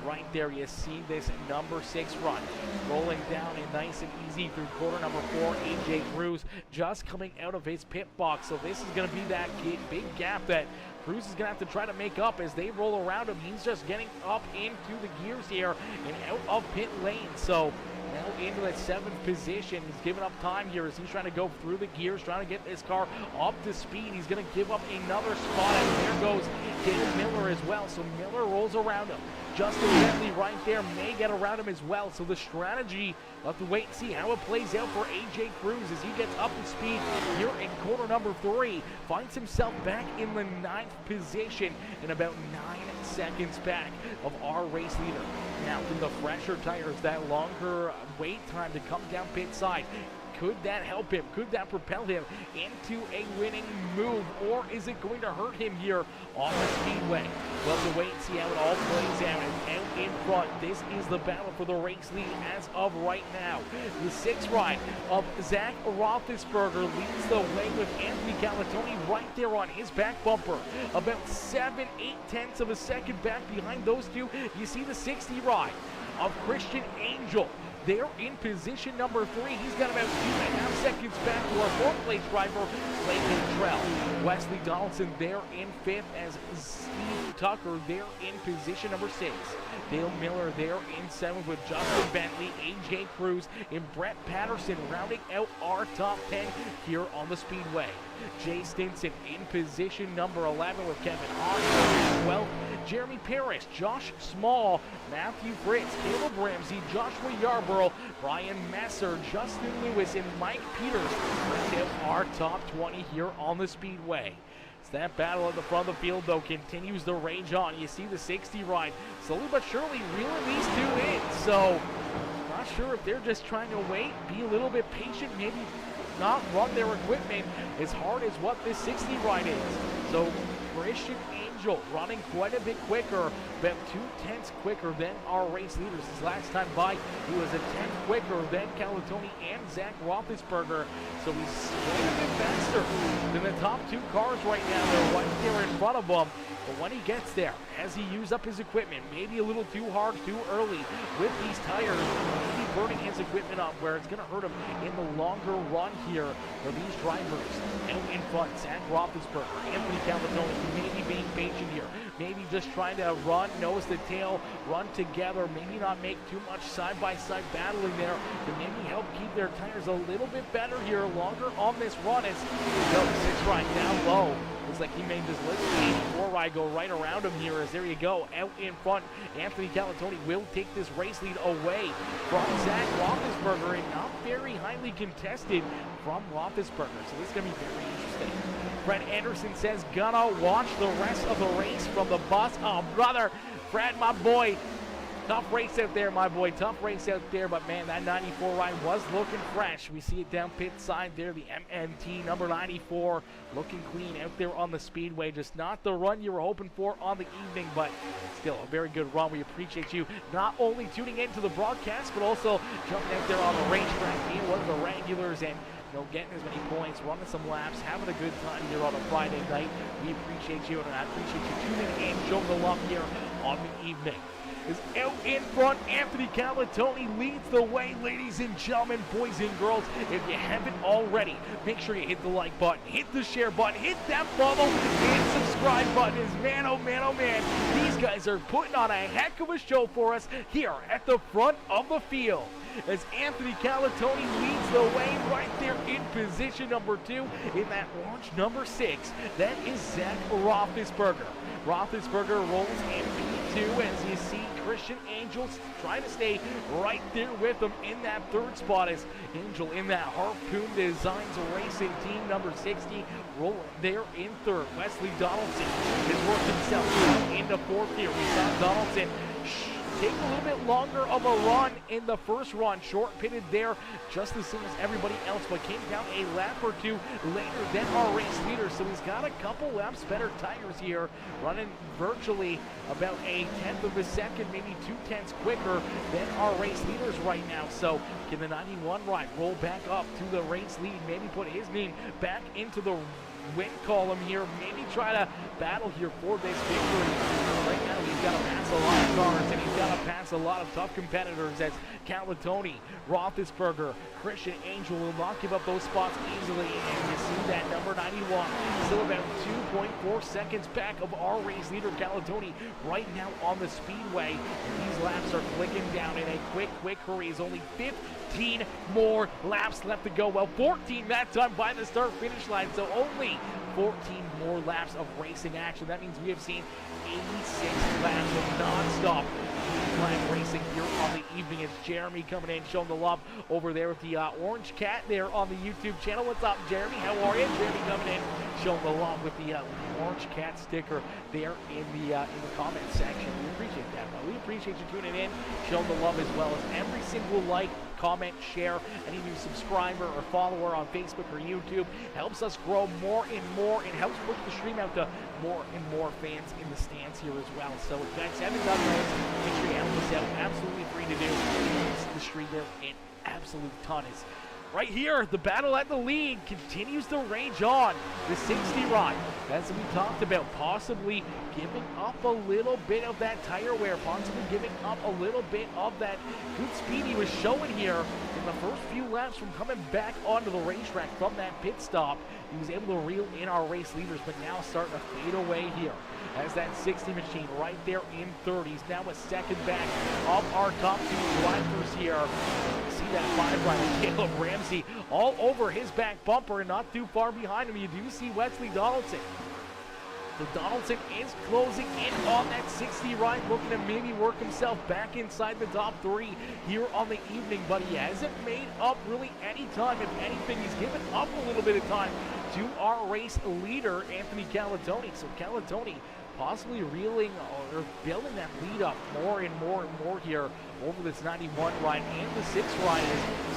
Right there, you see this number 6 run rolling down and nice and easy through corner number 4. AJ Cruz just coming out of his pit box, so this is going to be that big gap that Cruz is going to have to try to make up as they roll around him. He's just getting up into the gears here and out of pit lane. So now into that 7th position. He's giving up time here as he's trying to go through the gears, trying to get this car up to speed. He's going to give up another spot, and there goes Dale Miller as well. So Miller rolls around him. Justin Bentley right there may get around him as well. So the strategy, we'll have to wait and see how it plays out for AJ Cruz as he gets up to speed here in corner number 3. Finds himself back in the 9th position and about 9 seconds back of our race leader. Now, from the fresher tires, that longer wait time to come down pit side Could that help him? Could that propel him into a winning move? Or is it going to hurt him here on the Speedway? We'll have to wait and see how it all plays out. And out in front, this is the battle for the race lead as of right now. The sixth ride of Zach Roethlisberger leads the way with Anthony Calatoni right there on his back bumper. About 7-8 tenths of a second back behind those two. You see the 60 ride of Christian Angel. They're in position number 3. He's got about 2.5 seconds back to our fourth-place driver, Blake Cantrell. Wesley Donaldson there in 5th as Steve Tucker there in position number 6. Dale Miller there in 7th with Justin Bentley, AJ Cruz, and Brett Patterson rounding out our top 10 here on the Speedway. Jay Stinson in position number 11 with Kevin Hodge, 12. Jeremy Parrish, Josh Small, Matthew Fritz, Caleb Ramsey, Joshua Yarborough, Brian Messer, Justin Lewis, and Mike Peters round out our top 20 here on the Speedway. It's that battle at the front of the field, though, continues to rage on. You see the 60 ride slowly but surely reeling these two in. So, not sure if they're just trying to wait, be a little bit patient, maybe not run their equipment as hard as what this 60 ride is. So, Christian Angel running quite a bit quicker, about 2 tenths quicker than our race leaders. His last time by, he was a 10th quicker than Calatoni and Zach Roethlisberger. So he's quite a bit faster than the top 2 cars right now. They're right there in front of him. But when he gets there, has he used up his equipment? Maybe a little too hard, too early with these tires. Maybe burning his equipment up where it's going to hurt him in the longer run here for these drivers. And in front, Zach Roethlisberger, Anthony Calatoni, maybe being patient here. Maybe just trying to run nose to tail, run together, maybe not make too much side-by-side battling there to maybe help keep their tires a little bit better here, longer on this run as the 6 ride down low. Looks like he made this little 84 ride go right around him here as there you go, out in front. Anthony Calatoni will take this race lead away from Zach Roethlisberger and not very highly contested from Roethlisberger. So this is going to be very interesting. Fred Anderson says, gonna watch the rest of the race from the bus. Oh, brother, Fred, my boy. Tough race out there, my boy. Tough race out there, but man, that 94 ride was looking fresh. We see it down pit side there, the MNT number 94, looking clean out there on the Speedway. Just not the run you were hoping for on the evening, but still a very good run. We appreciate you not only tuning into the broadcast, but also jumping out there on the racetrack, being one of the regulars, and getting as many points, running some laps, having a good time here on a Friday night. We appreciate you, and I appreciate you tuning in, showing the love here on the evening. Is out in front, Anthony Calatoni leads the way, ladies and gentlemen, boys and girls. If you haven't already, make sure you hit the like button, hit the share button, hit that follow and subscribe button. As man, oh man, oh man, these guys are putting on a heck of a show for us here at the front of the field. As Anthony Calatoni leads the way right there in position number 2 in that orange number 6. That is Zach Roethlisberger. Roethlisberger rolls in P2 as you see Christian Angel trying to stay right there with him in that 3rd spot as Angel in that Harpoon Designs Racing team number 60 rolling there in 3rd. Wesley Donaldson has worked himself into 4th here. We saw Donaldson take a little bit longer of a run in the first run, short pitted there just as soon as everybody else, but came down a lap or 2 later than our race leader. So he's got a couple laps better tires here, running virtually about a 1/10 of a second, maybe 2 tenths quicker than our race leaders right now. So can the 91 ride roll back up to the race lead, maybe put his name back into the win column here, maybe try to battle here for this victory. Right now he's got to pass a lot of cars and he's got to pass a lot of tough competitors as Calatoni, Roethlisberger, Christian Angel will not give up those spots easily, and you see that number 91 still about 2.4 seconds back of our race leader Calatoni right now on the Speedway. And these laps are clicking down in a quick hurry. It's only 15 more laps left to go. Well, 14 that time by the start finish line, so only 14 more laps of racing action. That means we have seen 86 laps of non-stop flag racing here on the evening. It's Jeremy coming in, showing the love over there with the Orange Cat there on the YouTube channel. What's up, Jeremy? How are you? Jeremy coming in, showing the love with the Orange Cat sticker there in the comment section. We appreciate that, bro. We appreciate you tuning in, showing the love as well as every single like, comment, share. Any new subscriber or follower on Facebook or YouTube helps us grow more and more, and helps push the stream out to more and more fans in the stands here as well. So if you guys haven't done this, make sure you help us out. Absolutely free to do. The stream there an absolute ton is. Right here, the battle at the lead continues to rage on. The 60 ride, as we talked about, possibly giving up a little bit of that tire wear, possibly giving up a little bit of that good speed he was showing here in the first few laps from coming back onto the racetrack from that pit stop. He was able to reel in our race leaders, but now starting to fade away here as that 60 machine right there in 30s. Now a second back of our top two drivers here. See that 5 rider, Caleb Ramsey, all over his back bumper, and not too far behind him. You do see Wesley Donaldson. So Donaldson is closing in on that 60 ride, looking to maybe work himself back inside the top 3 here on the evening, but he hasn't made up really any time. If anything, he's given up a little bit of time to our race leader, Anthony Calatoni. So Calatoni possibly reeling or building that lead up more and more and more here over this 91 ride and the 6 ride.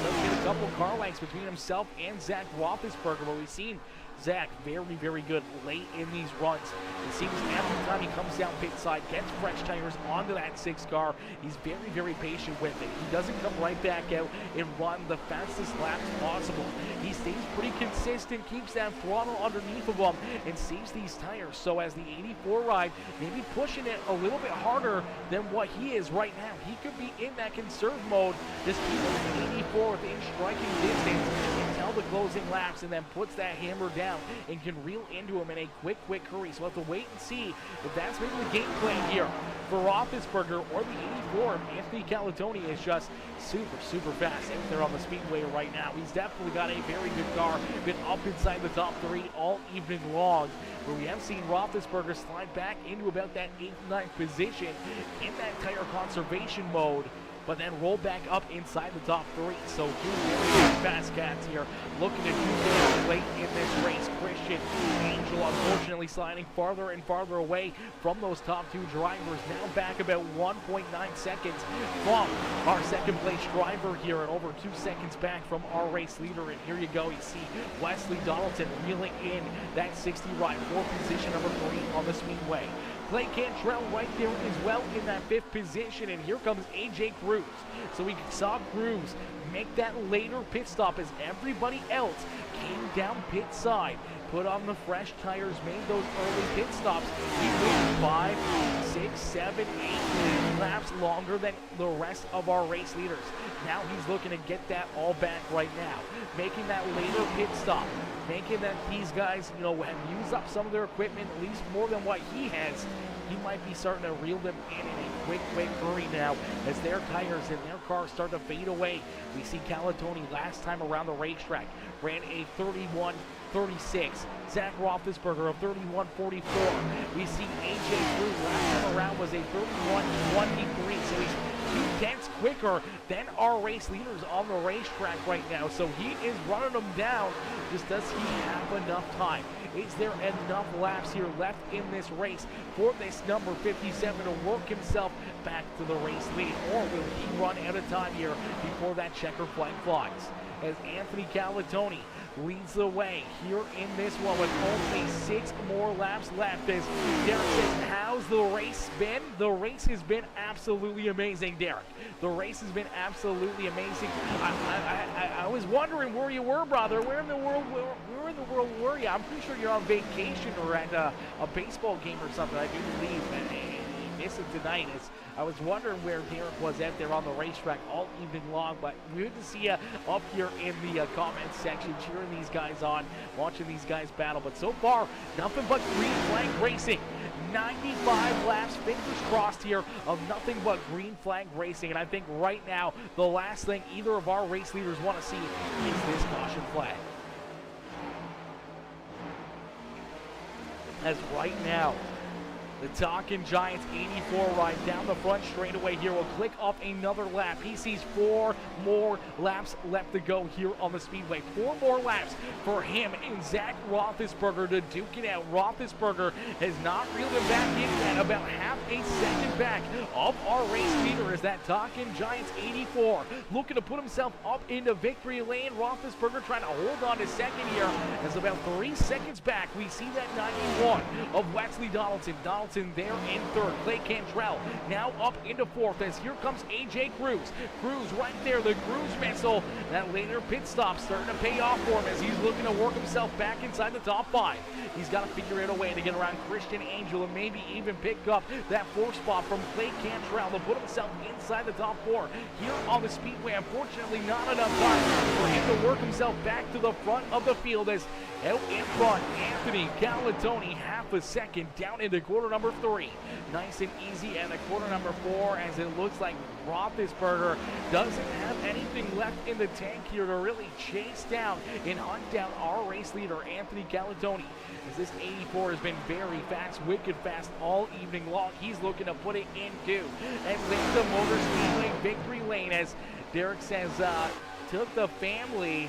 So get a couple car lengths between himself and Zach Roethlisberger, but we've seen Zach very, very good late in these runs. It seems every time he comes down pit side, gets fresh tires onto that 6 car, he's very, very patient with it. He doesn't come right back out and run the fastest laps possible. He stays pretty consistent, keeps that throttle underneath of him, and saves these tires. So as the 84 ride, maybe pushing it a little bit harder than what he is right now. He could be in that conserve mode, just keep him 84 within striking distance until the closing laps, and then puts that hammer down and can reel into him in a quick hurry. So we'll have to wait and see if that's maybe the game plan here for Roethlisberger or the 84. Anthony Calatoni is just super fast out there on the speedway right now. He's definitely got a very good car, been up inside the top 3 all evening long, where we have seen Roethlisberger slide back into about that 8th, 9th position in that tire conservation mode, but then roll back up inside the top 3. So two very fast cats here looking to do this late in this race. Christian Angel unfortunately sliding farther and farther away from those top 2 drivers, now back about 1.9 seconds from our second place driver here, and over 2 seconds back from our race leader. And here you go, you see Wesley Donaldson reeling in that 60 ride for position number 3 on the Speedway. Clay Cantrell right there as well in that 5th position, and here comes AJ Cruz. So we saw Cruz make that later pit stop as everybody else came down pit side, put on the fresh tires, made those early pit stops. He went 5, 6, 7, 8 laps longer than the rest of our race leaders. Now he's looking to get that all back right now, making that later pit stop, making that these guys, you know, have used up some of their equipment, at least more than what he has. He might be starting to reel them in a quick hurry now as their tires and their cars start to fade away. We see Calatoni last time around the racetrack ran a 31:36. Zach Roethlisberger of 31:44. We see AJ Cruz last time around was a 31:23. So he's 2/10 quicker than our race leaders on the racetrack right now. So he is running them down. Just does he have enough time? Is there enough laps here left in this race for this number 57 to work himself back to the race lead? Or will he run out of time here before that checker flag flies? As Anthony Calatoni leads the way here in this one with only 6 more laps left. As Derek says, how's the race been? The race has been absolutely amazing, Derek. The race has been absolutely amazing. I was wondering where you were, brother. Where in the world were you? I'm pretty sure you're on vacation or at a baseball game or something, I do believe. And you missed it tonight. I was wondering where Derek was out there on the racetrack all evening long, but good to see you up here in the comments section, cheering these guys on, watching these guys battle. But so far, nothing but green flag racing. 95 laps, fingers crossed here, of nothing but green flag racing. And I think right now, the last thing either of our race leaders want to see is this caution flag. As right now, The Talking Giants 84 ride down the front straightaway here will click off another lap. He sees 4 more laps left to go here on the Speedway. 4 more laps for him and Zach Roethlisberger to duke it out. Roethlisberger has not reeled him back in yet, about half a second back of our race leader is that Talking Giants 84. Looking to put himself up into victory lane. Roethlisberger trying to hold on to second here. As about 3 seconds back, we see that 91 of Wesley Donaldson. Donaldson there in third. Clay Cantrell now up into fourth as here comes AJ Cruz. Cruz right there, the Cruz missile. That later pit stop starting to pay off for him as he's looking to work himself back inside the top 5. He's got to figure out a way to get around Christian Angel and maybe even pick up that 4th spot from Clay Cantrell to put himself inside the top 4 here on the Speedway. Unfortunately, not enough time for him to work himself back to the front of the field as out in front, Anthony Calatoni half a second down into quarter number 3. Nice and easy at the quarter number 4 as it looks like Roethlisberger doesn't have anything left in the tank here to really chase down and hunt down our race leader, Anthony Calatoni. As this 84 has been very fast, wicked fast all evening long. He's looking to put it into Atlanta Motor Speedway victory lane as Derek says, took the family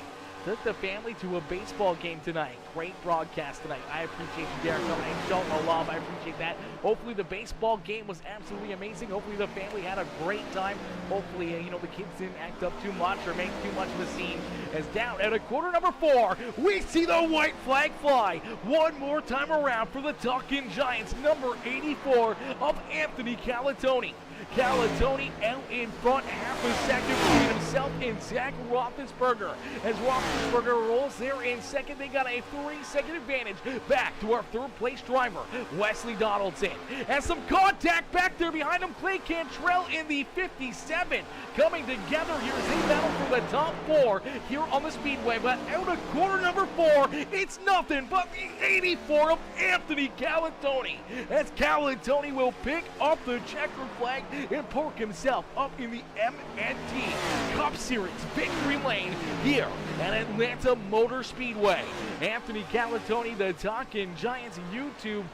to a baseball game tonight. Great broadcast tonight. I appreciate you, Derek, coming and showing the love. I appreciate that. Hopefully the baseball game was absolutely amazing. Hopefully the family had a great time. Hopefully, the kids didn't act up too much or make too much of a scene. As down at a quarter number 4, we see the white flag fly. One more time around for the Talking Giants, number 84 of Anthony Calatoni. Calatoni out in front, half a second between himself and Zach Roethlisberger. As Roethlisberger rolls there in second, they got a 3-second advantage back to our 3rd place driver, Wesley Donaldson. And some contact back there behind him, Clay Cantrell in the 57. Coming together here as they battle for the top 4 here on the Speedway. But out of quarter number 4, it's nothing but the 84 of Anthony Calatoni. As Calatoni will pick up the checkered flag and park himself up in the MNT Cup Series victory lane here at Atlanta Motor Speedway. Anthony Calatoni, the Talking Giants YouTube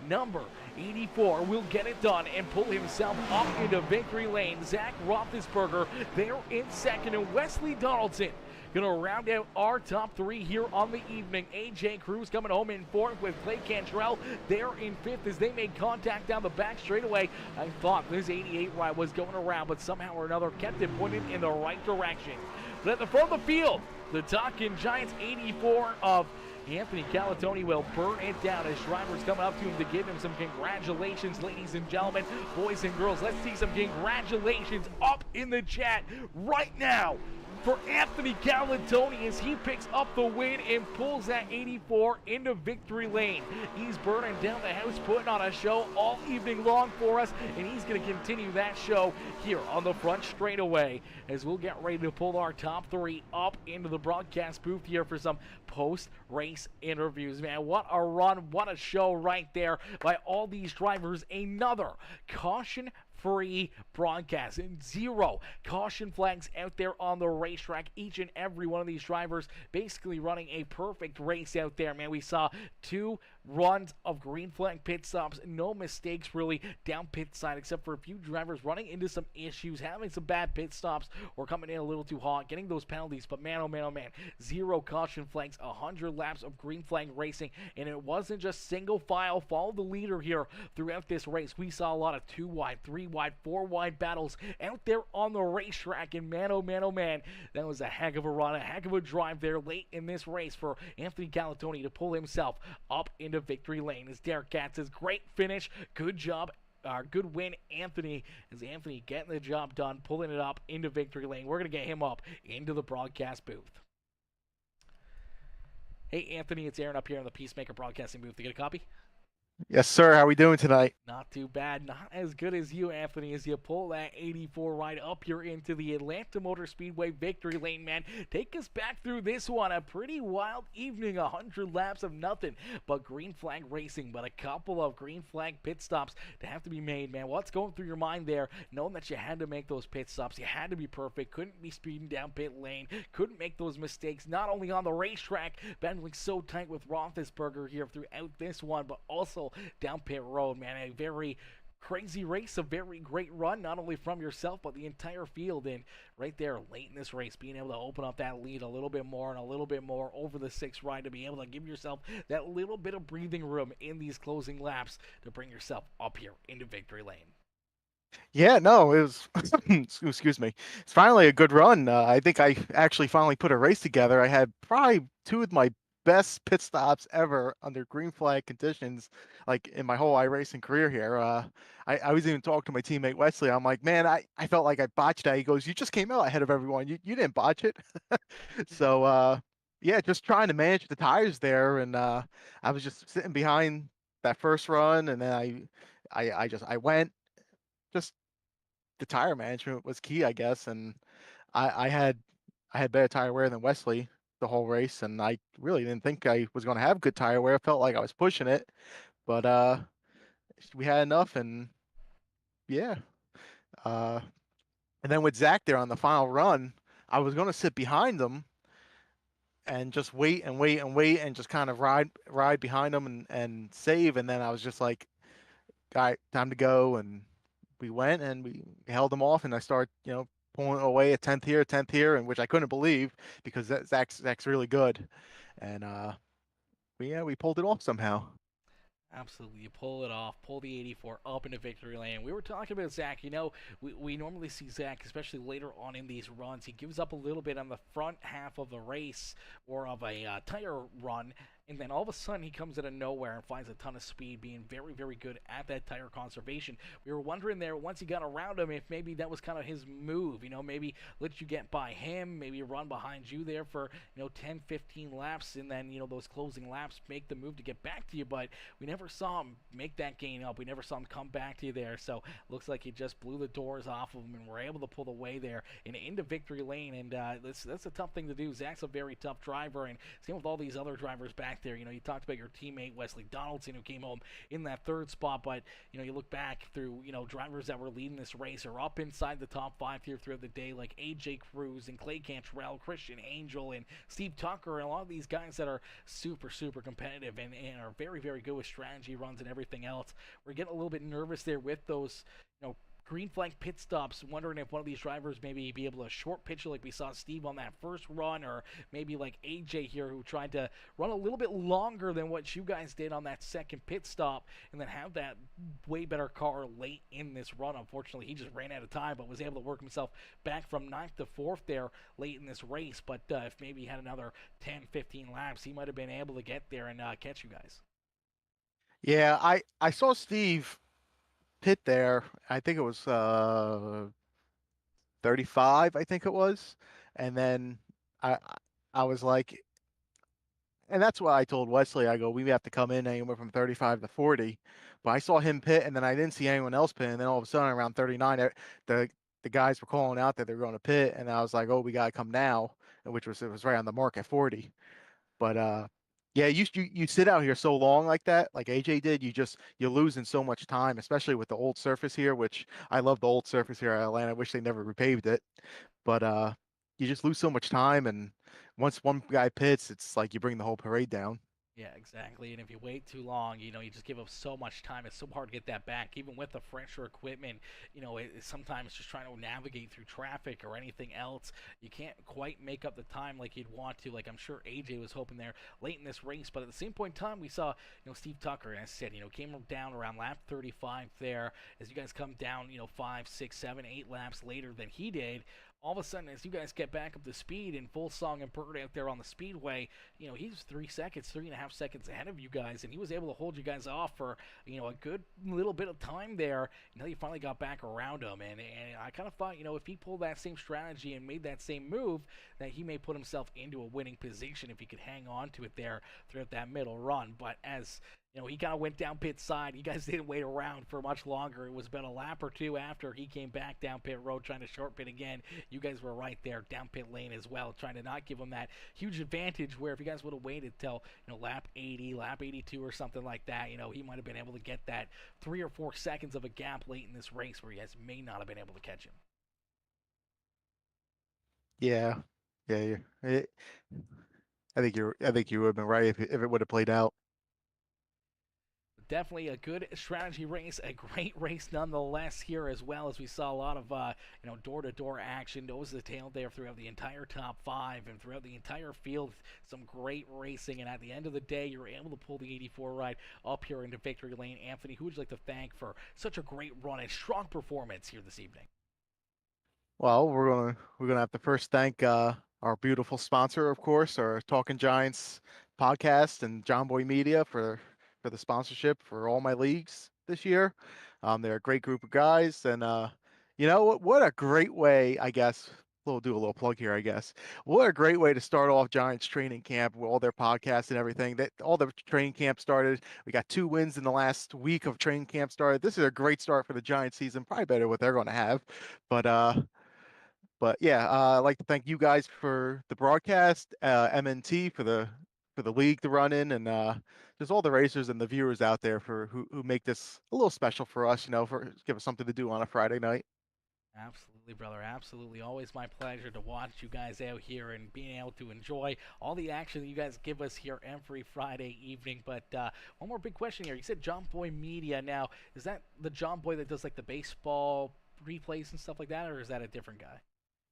number 84, will get it done and pull himself up into victory lane. Zach Roethlisberger there in second, and Wesley Donaldson going to round out our top 3 here on the evening. AJ Cruz coming home in 4th with Clay Cantrell there in 5th as they made contact down the back straightaway. I thought this 88 ride was going around, but somehow or another kept it pointed in the right direction. But at the front of the field, the Talking Giants 84 of Anthony Calatoni will burn it down as drivers coming up to him to give him some congratulations, ladies and gentlemen, boys and girls. Let's see some congratulations up in the chat right now for Anthony Calatoni as he picks up the win and pulls that 84 into victory lane. He's burning down the house, putting on a show all evening long for us, and he's going to continue that show here on the front straightaway as we'll get ready to pull our top 3 up into the broadcast booth here for some post-race interviews. Man, what a run, what a show right there by all these drivers. Another caution-free broadcast and 0 caution flags out there on the racetrack. Each and every one of these drivers basically running a perfect race out there, man. We saw 2 runs of green flag pit stops, no mistakes really down pit side except for a few drivers running into some issues, having some bad pit stops or coming in a little too hot, getting those penalties. But man, oh man, oh man, 0 caution flags, 100 laps of green flag racing, and it wasn't just single file follow the leader here throughout this race. We saw a lot of 2 wide, 3 wide, 4 wide battles out there on the racetrack, and man, oh man, oh man, that was a heck of a run, a heck of a drive there late in this race for Anthony Calatoni to pull himself up into victory lane. As Derek Katz says, great finish, good job, good win, Anthony. As Anthony getting the job done, pulling it up into victory lane. We're going to get him up into the broadcast booth. Hey, Anthony, it's Aaron up here in the Peacemaker Broadcasting booth. You get a copy?
Yes, sir. How are we doing tonight?
Not too bad. Not as good as you, Anthony, as you pull that 84 ride up here into the Atlanta Motor Speedway victory lane, man. Take us back through this one. A pretty wild evening, 100 laps of nothing but green flag racing, but a couple of green flag pit stops to have to be made, man. What's going through your mind there, knowing that you had to make those pit stops? You had to be perfect, couldn't be speeding down pit lane, couldn't make those mistakes, not only on the racetrack, battling so tight with Roethlisberger here throughout this one, but also until down pit road, man. A very crazy race, a very great run, not only from yourself, but the entire field. And right there, late in this race, being able to open up that lead a little bit more and a little bit more over the sixth ride to be able to give yourself that little bit of breathing room in these closing laps to bring yourself up here into victory lane.
Yeah, no, it was, excuse me. It's finally a good run. I think I actually finally put a race together. I had probably two of my best pit stops ever under green flag conditions, like in my whole iRacing career here. I was even talking to my teammate Wesley. I'm like, man, I felt like I botched that. He goes, you just came out ahead of everyone. You didn't botch it. So, yeah, just trying to manage the tires there. And I was just sitting behind that first run. And then I went just the tire management was key, I guess. And I had better tire wear than Wesley the whole race, and I really didn't think I was going to have good tire wear. I felt like I was pushing it, but we had enough, and yeah. Uh, and then with Zach there on the final run, I was going to sit behind them and just wait and wait and wait and just kind of ride behind them and save. And then I was just like, all right, time to go. And we went and we held them off, and I started, pulling away a tenth here, and which I couldn't believe because Zach's really good, and we pulled it off somehow.
Absolutely. You pull it off, pull the 84 up into victory lane. We were talking about Zach. We normally see Zach, especially later on in these runs, he gives up a little bit on the front half of the race or of a tire run, and then all of a sudden he comes out of nowhere and finds a ton of speed, being very, very good at that tire conservation. We were wondering there, once he got around him, if maybe that was kind of his move, maybe let you get by him, maybe run behind you there for, 10, 15 laps, and then, those closing laps make the move to get back to you, but we never saw him make that gain up. We never saw him come back to you there. So looks like he just blew the doors off of him and were able to pull away there and into victory lane. And that's a tough thing to do. Zach's a very tough driver, and same with all these other drivers back there. You talked about your teammate Wesley Donaldson, who came home in that third spot, but you look back through drivers that were leading this race are up inside the top five here throughout the day, like AJ Cruz and Clay Cantrell, Christian Angel, and Steve Tucker, and a lot of these guys that are super, super competitive and are very, very good with strategy runs and everything else. We're getting a little bit nervous there with those, green flag pit stops, wondering if one of these drivers maybe be able to short pitch it like we saw Steve on that first run, or maybe like AJ here who tried to run a little bit longer than what you guys did on that second pit stop and then have that way better car late in this run. Unfortunately, he just ran out of time, but was able to work himself back from 9th to 4th there late in this race. But if maybe he had another 10, 15 laps, he might have been able to get there and catch you guys.
Yeah, I saw Steve pit there. I think it was 35, I think it was, and then I I was like, and that's why I told Wesley, I go, we have to come in anywhere from 35 to 40. But I saw him pit, and then I didn't see anyone else pit. And then all of a sudden, around 39, the the guys were calling out that they were going to pit, and I was like, oh, we gotta come now, and which was it was right on the mark at 40. But yeah, you sit out here so long like that, like AJ did, you're losing so much time, especially with the old surface here, which I love the old surface here at Atlanta. I wish they never repaved it. But you just lose so much time, and once one guy pits, it's like you bring the whole parade down.
Yeah, exactly. And if you wait too long, you just give up so much time. It's so hard to get that back, even with the fresher equipment. It's sometimes just trying to navigate through traffic or anything else. You can't quite make up the time like you'd want to. Like I'm sure AJ was hoping there late in this race, but at the same point in time, we saw Steve Tucker, and as I said, came down around lap 35 there. As you guys come down, 5, 6, 7, 8 laps later than he did, all of a sudden, as you guys get back up to speed in full song and bird out there on the speedway, he's 3.5 seconds ahead of you guys, and he was able to hold you guys off for, a good little bit of time there until you finally got back around him. And I kind of thought, if he pulled that same strategy and made that same move, that he may put himself into a winning position if he could hang on to it there throughout that middle run. But as he kind of went down pit side. You guys didn't wait around for much longer. It was about a lap or two after he came back down pit road trying to short pit again. You guys were right there down pit lane as well, trying to not give him that huge advantage where if you guys would have waited till, lap 80, lap 82 or something like that, he might have been able to get that 3 or 4 seconds of a gap late in this race where you guys may not have been able to catch him.
Yeah, yeah, yeah. I think you would have been right if it would have played out.
Definitely a good strategy race, a great race nonetheless here as well, as we saw a lot of door-to-door action, nose to tail there throughout the entire top five and throughout the entire field. Some great racing, and at the end of the day, you were able to pull the 84 ride up here into victory lane. Anthony, who would you like to thank for such a great run and strong performance here this evening?
Well, we're gonna have to first thank our beautiful sponsor, of course, our Talking Giants podcast and John Boy Media for the sponsorship for all my leagues this year. They're a great group of guys, and you know what a great way, I guess. We'll do a little plug here, I guess. What a great way to start off Giants training camp with all their podcasts and everything. That all the training camp started. We got 2 wins in the last week of training camp started. This is a great start for the Giants season. Probably better what they're going to have, but yeah, I'd like to thank you guys for the broadcast, MNT for the league to run in, and just all the racers and the viewers out there for who make this a little special for us. You know, for give us something to do on a Friday night.
Absolutely, brother. Absolutely. Always my pleasure to watch you guys out here and being able to enjoy all the action that you guys give us here every Friday evening. But one more big question here. You said John Boy Media. Now, is that the John Boy that does like the baseball replays and stuff like that, or is that a different guy?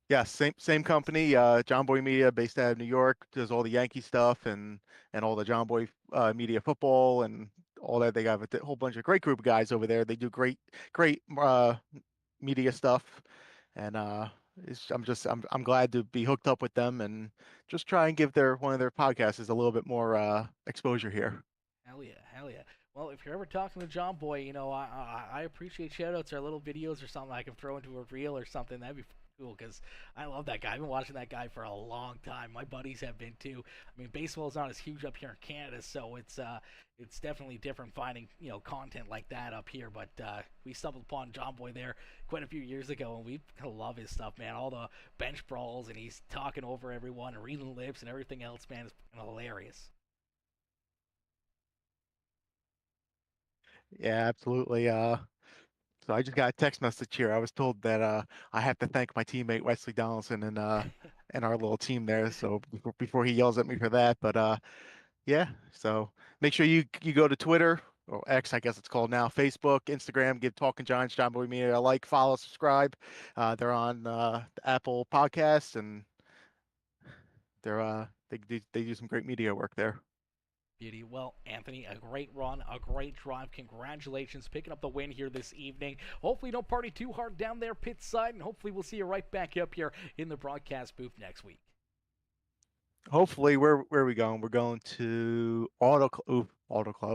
Yeah, same company, John Boy Media, based out of New York, does all the Yankee stuff and all the John Boy Media football and all that. They have a whole bunch of great group of guys over there. They do great media stuff, and I'm glad to be hooked up with them and just try and give their one of their podcasts a little bit more exposure here.
Hell yeah, hell yeah. Well, if you're ever talking to John Boy, I appreciate shoutouts or little videos or something I can throw into a reel or something. That'd be cool because I love that guy. I've been watching that guy for a long time. My buddies have been too. I mean, baseball is not as huge up here in Canada, so it's definitely different finding content like that up here. But we stumbled upon John Boy there quite a few years ago, and we love his stuff, man. All the bench brawls, and he's talking over everyone and reading lips and everything else, man. It's hilarious.
Yeah, absolutely. So I just got a text message here. I was told that I have to thank my teammate Wesley Donaldson and our little team there. So before he yells at me for that, but yeah. So make sure you go to Twitter or X, I guess it's called now, Facebook, Instagram. Give Talking Giants, John Boy Media a like, follow, subscribe. They're on the Apple Podcasts and they do some great media work there.
Beauty. Well, Anthony, a great run, a great drive. Congratulations picking up the win here this evening. Hopefully, don't party too hard down there pit side, and hopefully, we'll see you right back up here in the broadcast booth next week.
Hopefully, where are we going? We're going to Auto Club.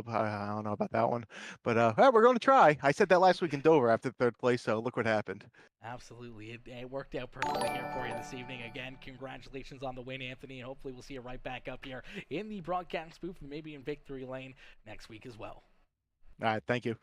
I don't know about that one, but well, we're going to try. I said that last week in Dover after third place, so look what happened.
Absolutely. It worked out perfectly here for you this evening. Again, congratulations on the win, Anthony, and hopefully, we'll see you right back up here in the broadcast booth and maybe in victory lane next week as well.
All right, thank you.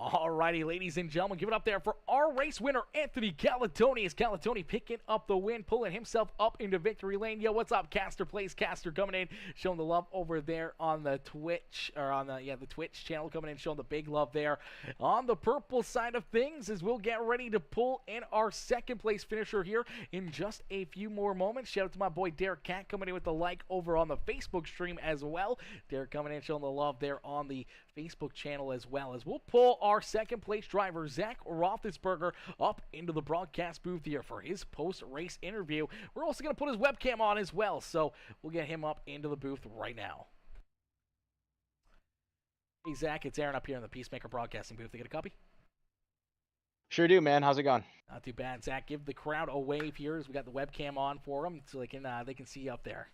Alrighty, ladies and gentlemen, give it up there for our race winner, Anthony Calatoni. Is Calatoni picking up the win, pulling himself up into victory lane. Yo, what's up, Caster Plays? Caster coming in, showing the love over there on the Twitch, or on the Twitch channel, coming in, showing the big love there. On the purple side of things, as we'll get ready to pull in our second place finisher here in just a few more moments. Shout out to my boy Derek Cat coming in with the like over on the Facebook stream as well. Derek coming in, showing the love there on the Facebook channel as well, as we'll pull our second place driver, Zach Roethlisberger, up into the broadcast booth here for his post-race interview. We're also going to put his webcam on as well, so we'll get him up into the booth right now. Hey, Zach, it's Aaron up here in the Peacemaker Broadcasting booth. They get a copy?
Sure do, man. How's it going?
Not too bad, Zach. Give the crowd a wave here as we got the webcam on for them so they can see you up there.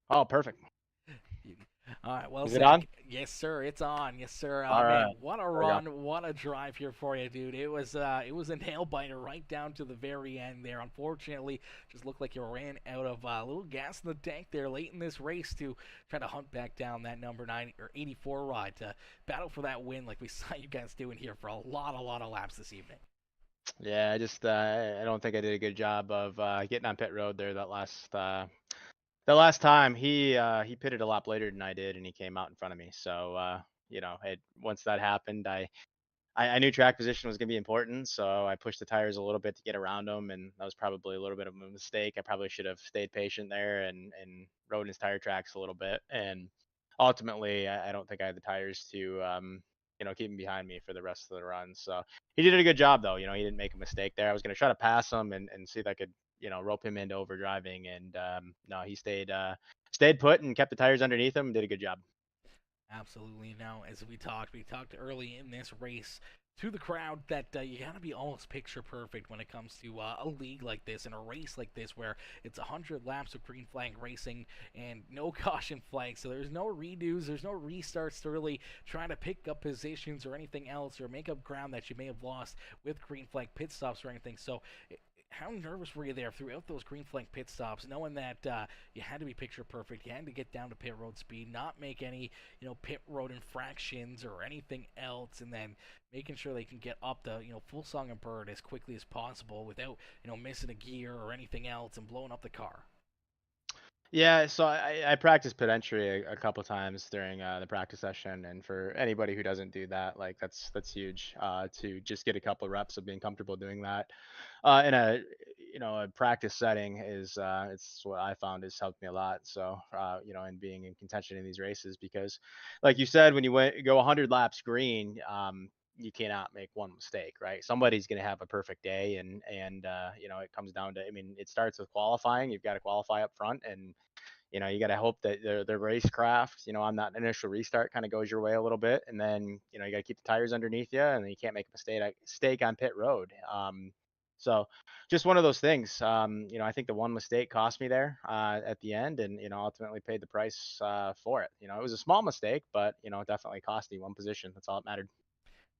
Oh, perfect.
All right, well,
Is it on?
Yes, sir. It's on. Yes, sir.
All
Man,
right.
what a run, what a drive here for you, dude. It was a nail biter right down to the very end there. Unfortunately, just looked like you ran out of a little gas in the tank there late in this race to try to hunt back down that number 9 or 84 ride to battle for that win, like we saw you guys doing here for a lot of laps this evening.
Yeah, I don't think I did a good job of getting on pit road there the last time. He pitted a lap later than I did, and he came out in front of me. So once that happened, I knew track position was going to be important, so I pushed the tires a little bit to get around him, and that was probably a little bit of a mistake. I probably should have stayed patient there and rode in his tire tracks a little bit. And ultimately, I don't think I had the tires to, keep him behind me for the rest of the run. So he did a good job, though. He didn't make a mistake there. I was going to try to pass him and see if I could, rope him into overdriving. And no, he stayed put and kept the tires underneath him and did a good job.
Absolutely. Now, as we talked early in this race to the crowd that you got to be almost picture perfect when it comes to a league like this and a race like this where it's 100 laps of green flag racing and no caution flag. So there's no redos, there's no restarts to really try to pick up positions or anything else or make up ground that you may have lost with green flag pit stops or anything. So how nervous were you there throughout those green flag pit stops, knowing that you had to be picture perfect, you had to get down to pit road speed, not make any pit road infractions or anything else, and then making sure they can get up the full song and bird as quickly as possible without missing a gear or anything else and blowing up the car?
Yeah, so I practiced pit entry a couple times during the practice session, and for anybody who doesn't do that, like that's huge. To just get a couple reps of being comfortable doing that in a practice setting is it's what I found has helped me a lot. So and being in contention in these races because, like you said, when you go 100 laps green, you cannot make one mistake, right? Somebody's going to have a perfect day, and it comes down to, I mean, it starts with qualifying. You've got to qualify up front, and you got to hope that the racecraft, on that initial restart kind of goes your way a little bit, and then you got to keep the tires underneath you, and then you can't make a mistake on pit road. So just one of those things. I think the one mistake cost me there at the end, and ultimately paid the price for it. It was a small mistake, but it definitely cost me one position. That's all that mattered.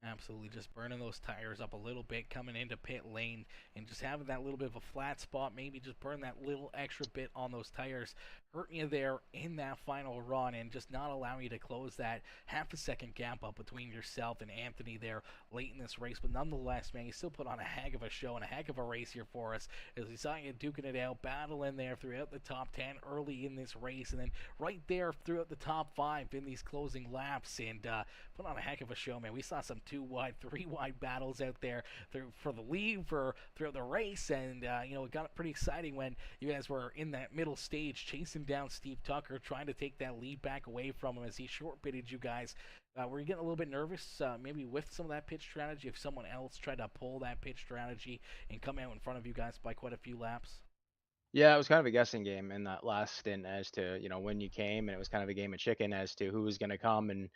Absolutely, just burning those tires up a little bit coming into pit lane and just having that little bit of a flat spot, maybe just burn that little extra bit on those tires, hurting you there in that final run and just not allowing you to close that half a second gap up between yourself and Anthony there late in this race. But nonetheless, man, you still put on a heck of a show and a heck of a race here for us as we saw you duking it out, battling there throughout the top 10 early in this race and then right there throughout the top 5 in these closing laps and put on a heck of a show, man. We saw some 2 wide, 3 wide battles out there for the lead throughout the race, and it got pretty exciting when you guys were in that middle stage chasing down Steve Tucker, trying to take that lead back away from him as he short pitted you guys. Were you getting a little bit nervous, maybe with some of that pitch strategy, if someone else tried to pull that pitch strategy and come out in front of you guys by quite a few laps?
Yeah, it was kind of a guessing game in that last stint as to when you came, and it was kind of a game of chicken as to who was going to come and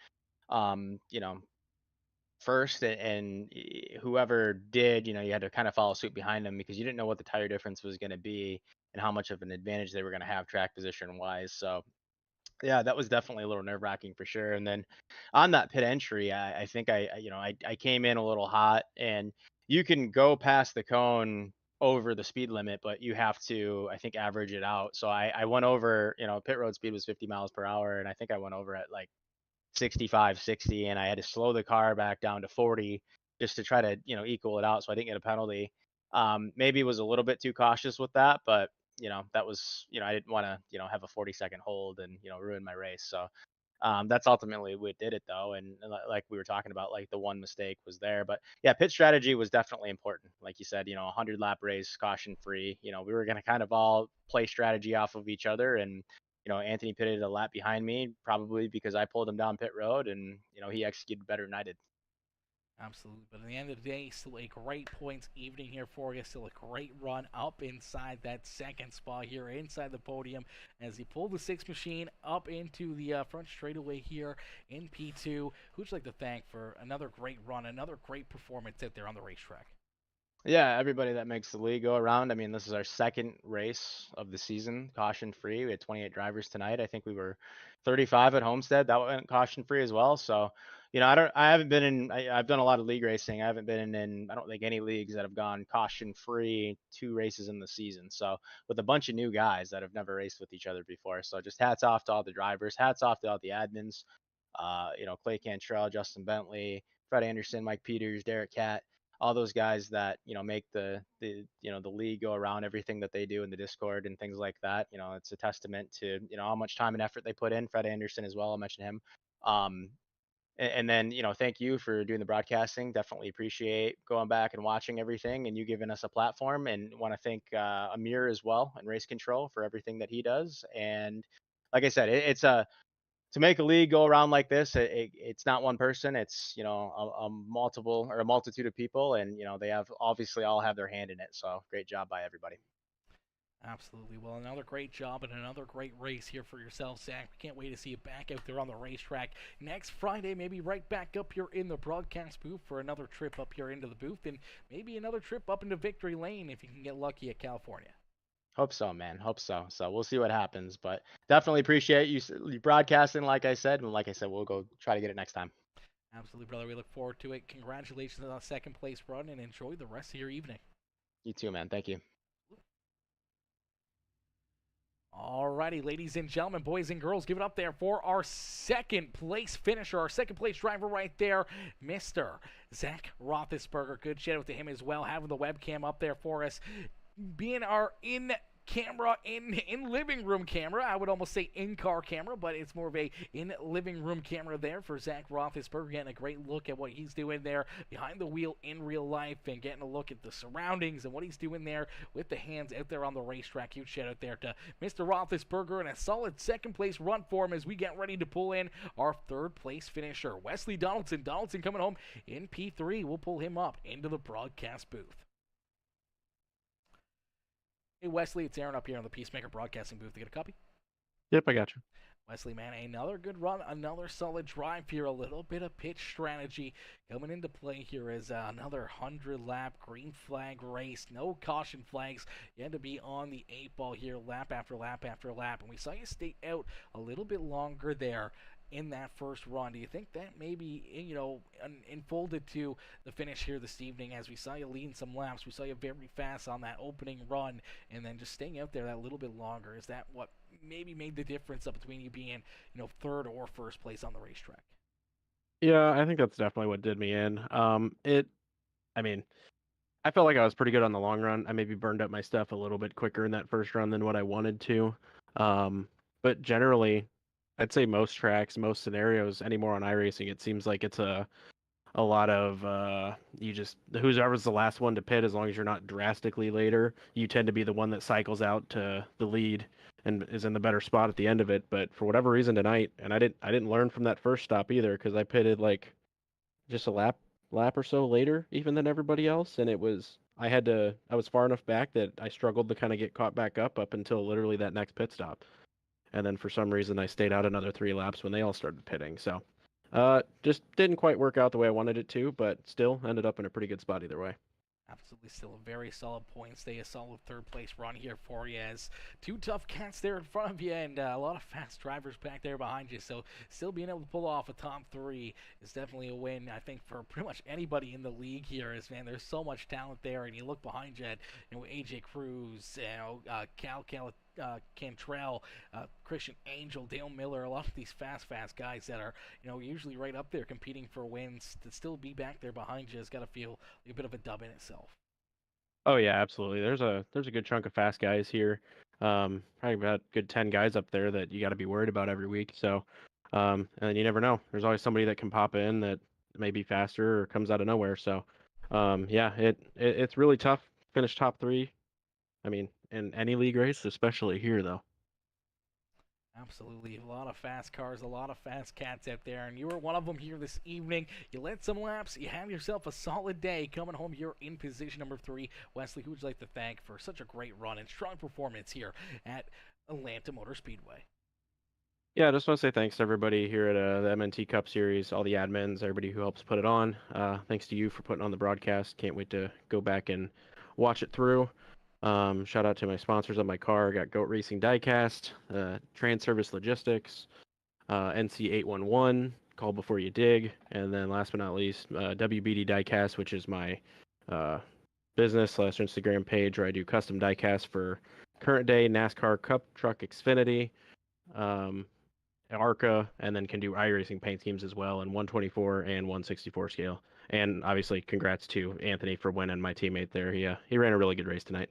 um, you know first, and whoever did, you had to kind of follow suit behind them because you didn't know what the tire difference was going to be and how much of an advantage they were going to have track position wise. So yeah, that was definitely a little nerve wracking for sure. And then on that pit entry, I think I came in a little hot, and you can go past the cone over the speed limit, but you have to, I think, average it out. So I went over, pit road speed was 50 miles per hour, and I think I went over at like 65, 60, and I had to slow the car back down to 40 just to try to, equal it out so I didn't get a penalty. Maybe was a little bit too cautious with that, but that was, I didn't want to, have a 40-second hold and, ruin my race. So that's ultimately what did it though. And like we were talking about, like the one mistake was there, but yeah, pit strategy was definitely important. Like you said, 100 lap race, caution free, we were going to kind of all play strategy off of each other. And, Anthony pitted a lap behind me, probably because I pulled him down pit road, and, he executed better than I did.
Absolutely. But at the end of the day, still a great points evening here for you. Still a great run up inside that second spot here, inside the podium, as he pulled the six machine up into the front straightaway here in P2. Who'd you like to thank for another great run, another great performance out there on the racetrack?
Yeah, everybody that makes the league go around. I mean, this is our second race of the season, caution free. We had 28 drivers tonight. I think we were 35 at Homestead. That went caution free as well. So, I haven't been in, I've done a lot of league racing. I haven't been in, I don't think any leagues that have gone caution free 2 races in the season. So, with a bunch of new guys that have never raced with each other before. So, just hats off to all the drivers, hats off to all the admins, Clay Cantrell, Justin Bentley, Fred Anderson, Mike Peters, Derek Catt, all those guys that make the league go around, everything that they do in the Discord and things like that. It's a testament to how much time and effort they put in. Fred Anderson as well, I mentioned him. um and then thank you for doing the broadcasting. Definitely appreciate going back and watching everything, and you giving us a platform, and want to thank Amir as well and Race Control for everything that he does. And like I said, it's a to make a league go around like this, it's not one person. It's, you know, a multiple or a multitude of people, and you know they have obviously all have their hand in it. So great job by everybody.
Absolutely. Well, another great job and another great race here for yourself, Zach. We can't wait to see you back out there on the racetrack next Friday. Maybe right back up here in the broadcast booth for another trip up here into the booth, and maybe another trip up into Victory Lane if you can get lucky at California.
Hope so, man. Hope so. So we'll see what happens, but definitely appreciate you broadcasting. Like I said, and like I said, we'll go try to get it next time.
Absolutely, brother. We look forward to it. Congratulations on a second place run, and enjoy the rest of your evening.
You too, man. Thank you.
Alrighty, ladies and gentlemen, boys and girls, give it up there for our second place finisher, our second place driver right there, Mr. Zach Roethlisberger. Good shout out to him as well, having the webcam up there for us, being our in living room camera. I would almost say in-car camera, but it's more of a in-living room camera there for Zach Roethlisberger, getting a great look at what he's doing there behind the wheel in real life and getting a look at the surroundings and what he's doing there with the hands out there on the racetrack. Huge shout out there to Mr. Roethlisberger, and a solid second place run for him as we get ready to pull in our third place finisher, Wesley Donaldson. Donaldson coming home in P3. We'll pull him up into the broadcast booth. Hey, Wesley, it's Aaron up here on the Peacemaker Broadcasting booth. You get a copy?
Yep, I got you.
Wesley, man, another good run, another solid drive here. A little bit of pitch strategy coming into play here as another 100-lap green flag race. No caution flags. You had to be on the 8 ball here lap after lap after lap. And we saw you stay out a little bit longer there in that first run. Do you think that maybe, you know, unfolded to the finish here this evening as we saw you leading some laps? We saw you very fast on that opening run and then just staying out there that little bit longer. Is that what maybe made the difference up between you being, you know, third or first place on the racetrack?
Yeah, I think that's definitely what did me in. I mean, I felt like I was pretty good on the long run. I maybe burned up my stuff a little bit quicker in that first run than what I wanted to. But generally, I'd say most tracks, most scenarios anymore on iRacing, it seems like it's a lot of you just whoever's the last one to pit, as long as you're not drastically later, you tend to be the one that cycles out to the lead and is in the better spot at the end of it. But for whatever reason tonight, and I didn't learn from that first stop either, because I pitted like just a lap or so later even than everybody else, and I was far enough back that I struggled to kind of get caught back up until literally that next pit stop. And then for some reason I stayed out another 3 laps when they all started pitting. So just didn't quite work out the way I wanted it to, but still ended up in a pretty good spot either way.
Absolutely, still a very solid point. Stay a solid third place run here for you as two tough cats there in front of you and a lot of fast drivers back there behind you. So still being able to pull off a top 3 is definitely a win, I think, for pretty much anybody in the league here. As man, there's so much talent there, and you look behind you at, you know, AJ Cruz, you know, Cantrell, Christian Angel, Dale Miller, a lot of these fast guys that are, you know, usually right up there competing for wins. To still be back there behind you has got to feel like a bit of a dub in itself.
Oh yeah, absolutely. There's a good chunk of fast guys here. Probably about a good 10 guys up there that you got to be worried about every week. So, and you never know. There's always somebody that can pop in that may be faster or comes out of nowhere. So, yeah, it's really tough. Finish top 3. I mean, in any league race, especially here though.
Absolutely. A lot of fast cars, a lot of fast cats out there, and you were one of them here this evening. You led some laps. You had yourself a solid day coming home here in position number 3. Wesley, who would you like to thank for such a great run and strong performance here at Atlanta Motor Speedway?
Yeah, I just want to say thanks to everybody here at the MNT Cup Series, all the admins, everybody who helps put it on. Thanks to you for putting on the broadcast. Can't wait to go back and watch it through. Shout out to my sponsors on my car. I got Goat Racing Diecast, Trans Service Logistics, NC811, Call Before You Dig, and then last but not least, WBD Diecast, which is my business / Instagram page where I do custom diecast for current day NASCAR Cup Truck Xfinity, ARCA, and then can do iRacing paint schemes as well in 124 and 164 scale. And obviously, congrats to Anthony for winning, my teammate there. He ran a really good race tonight.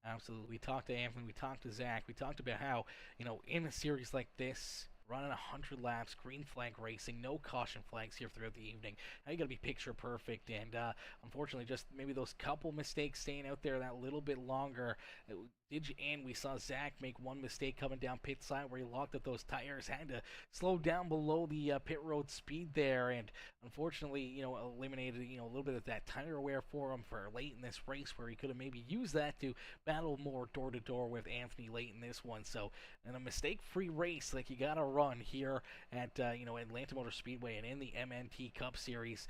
Absolutely. We talked to Anthony, we talked to Zach, we talked about how, you know, in a series like this, running 100 laps, green flag racing, no caution flags here throughout the evening. Now you got to be picture perfect, and unfortunately, just maybe those couple mistakes staying out there that little bit longer. And we saw Zach make one mistake coming down pit side where he locked up those tires, had to slow down below the pit road speed there, and unfortunately, eliminated a little bit of that tire wear for him for late in this race, where he could have maybe used that to battle more door to door with Anthony late in this one. So, in a mistake-free race like you gotta run here at Atlanta Motor Speedway and in the MNT Cup Series,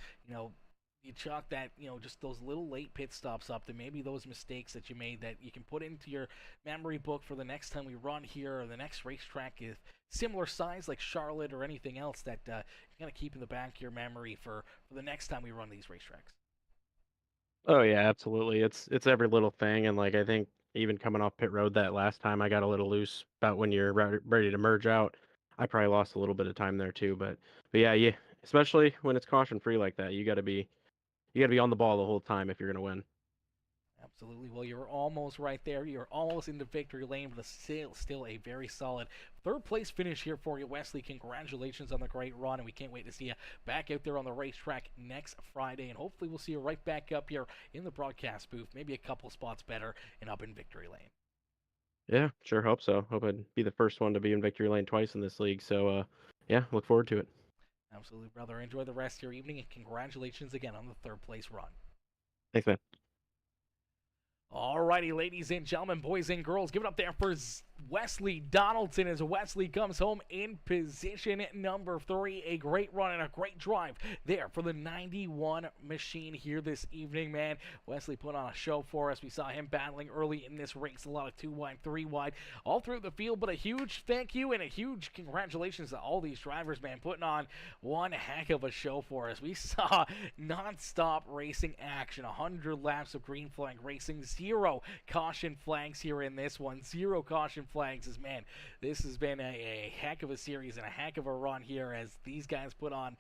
you chalk that, just those little late pit stops up to maybe those mistakes that you made that you can put into your memory book for the next time we run here, or the next racetrack is similar size like Charlotte or anything else that you're going to keep in the back of your memory for the next time we run these racetracks.
Oh yeah, absolutely. It's every little thing, and like I think even coming off pit road that last time, I got a little loose about when you're ready to merge out. I probably lost a little bit of time there too, but yeah, especially when it's caution free like that, you got to be on the ball the whole time if you're gonna win.
Absolutely. Well, you're almost right there. You're almost into victory lane, but still a very solid third place finish here for you, Wesley. Congratulations on the great run, and we can't wait to see you back out there on the racetrack next Friday, and hopefully we'll see you right back up here in the broadcast booth, maybe a couple spots better and up in victory lane.
Yeah, sure hope so. Hope I'd be the first one to be in victory lane twice in this league. So yeah, look forward to it.
Absolutely, brother. Enjoy the rest of your evening, and congratulations again on the third place run.
Thanks, man.
Alrighty, ladies and gentlemen, boys and girls, give it up there for Wesley Donaldson as Wesley comes home in position number 3. A great run and a great drive there for the 91 machine here this evening, man. Wesley put on a show for us. We saw him battling early in this race, a lot of 2 wide, 3 wide, all through the field, but a huge thank you and a huge congratulations to all these drivers, man, putting on one heck of a show for us. We saw non-stop racing action, 100 laps of green flag racing, 0 caution flags here in this one, 0 caution flags. As man, this has been a heck of a series and a heck of a run here as these guys put on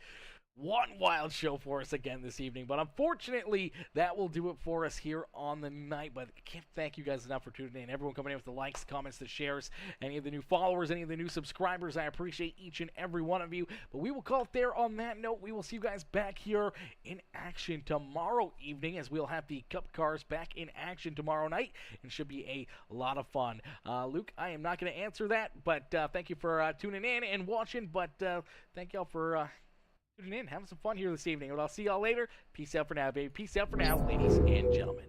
one wild show for us again this evening. But unfortunately, that will do it for us here on the night. But I can't thank you guys enough for tuning in. Everyone coming in with the likes, comments, the shares, any of the new followers, any of the new subscribers. I appreciate each and every one of you. But we will call it there on that note. We will see you guys back here in action tomorrow evening, as we'll have the Cup cars back in action tomorrow night, and should be a lot of fun. Luke, I am not going to answer that, but thank you for tuning in and watching. But thank y'all for tuning in, having some fun here this evening. But I'll see y'all later. Peace out for now, baby. Peace out for now, ladies and gentlemen.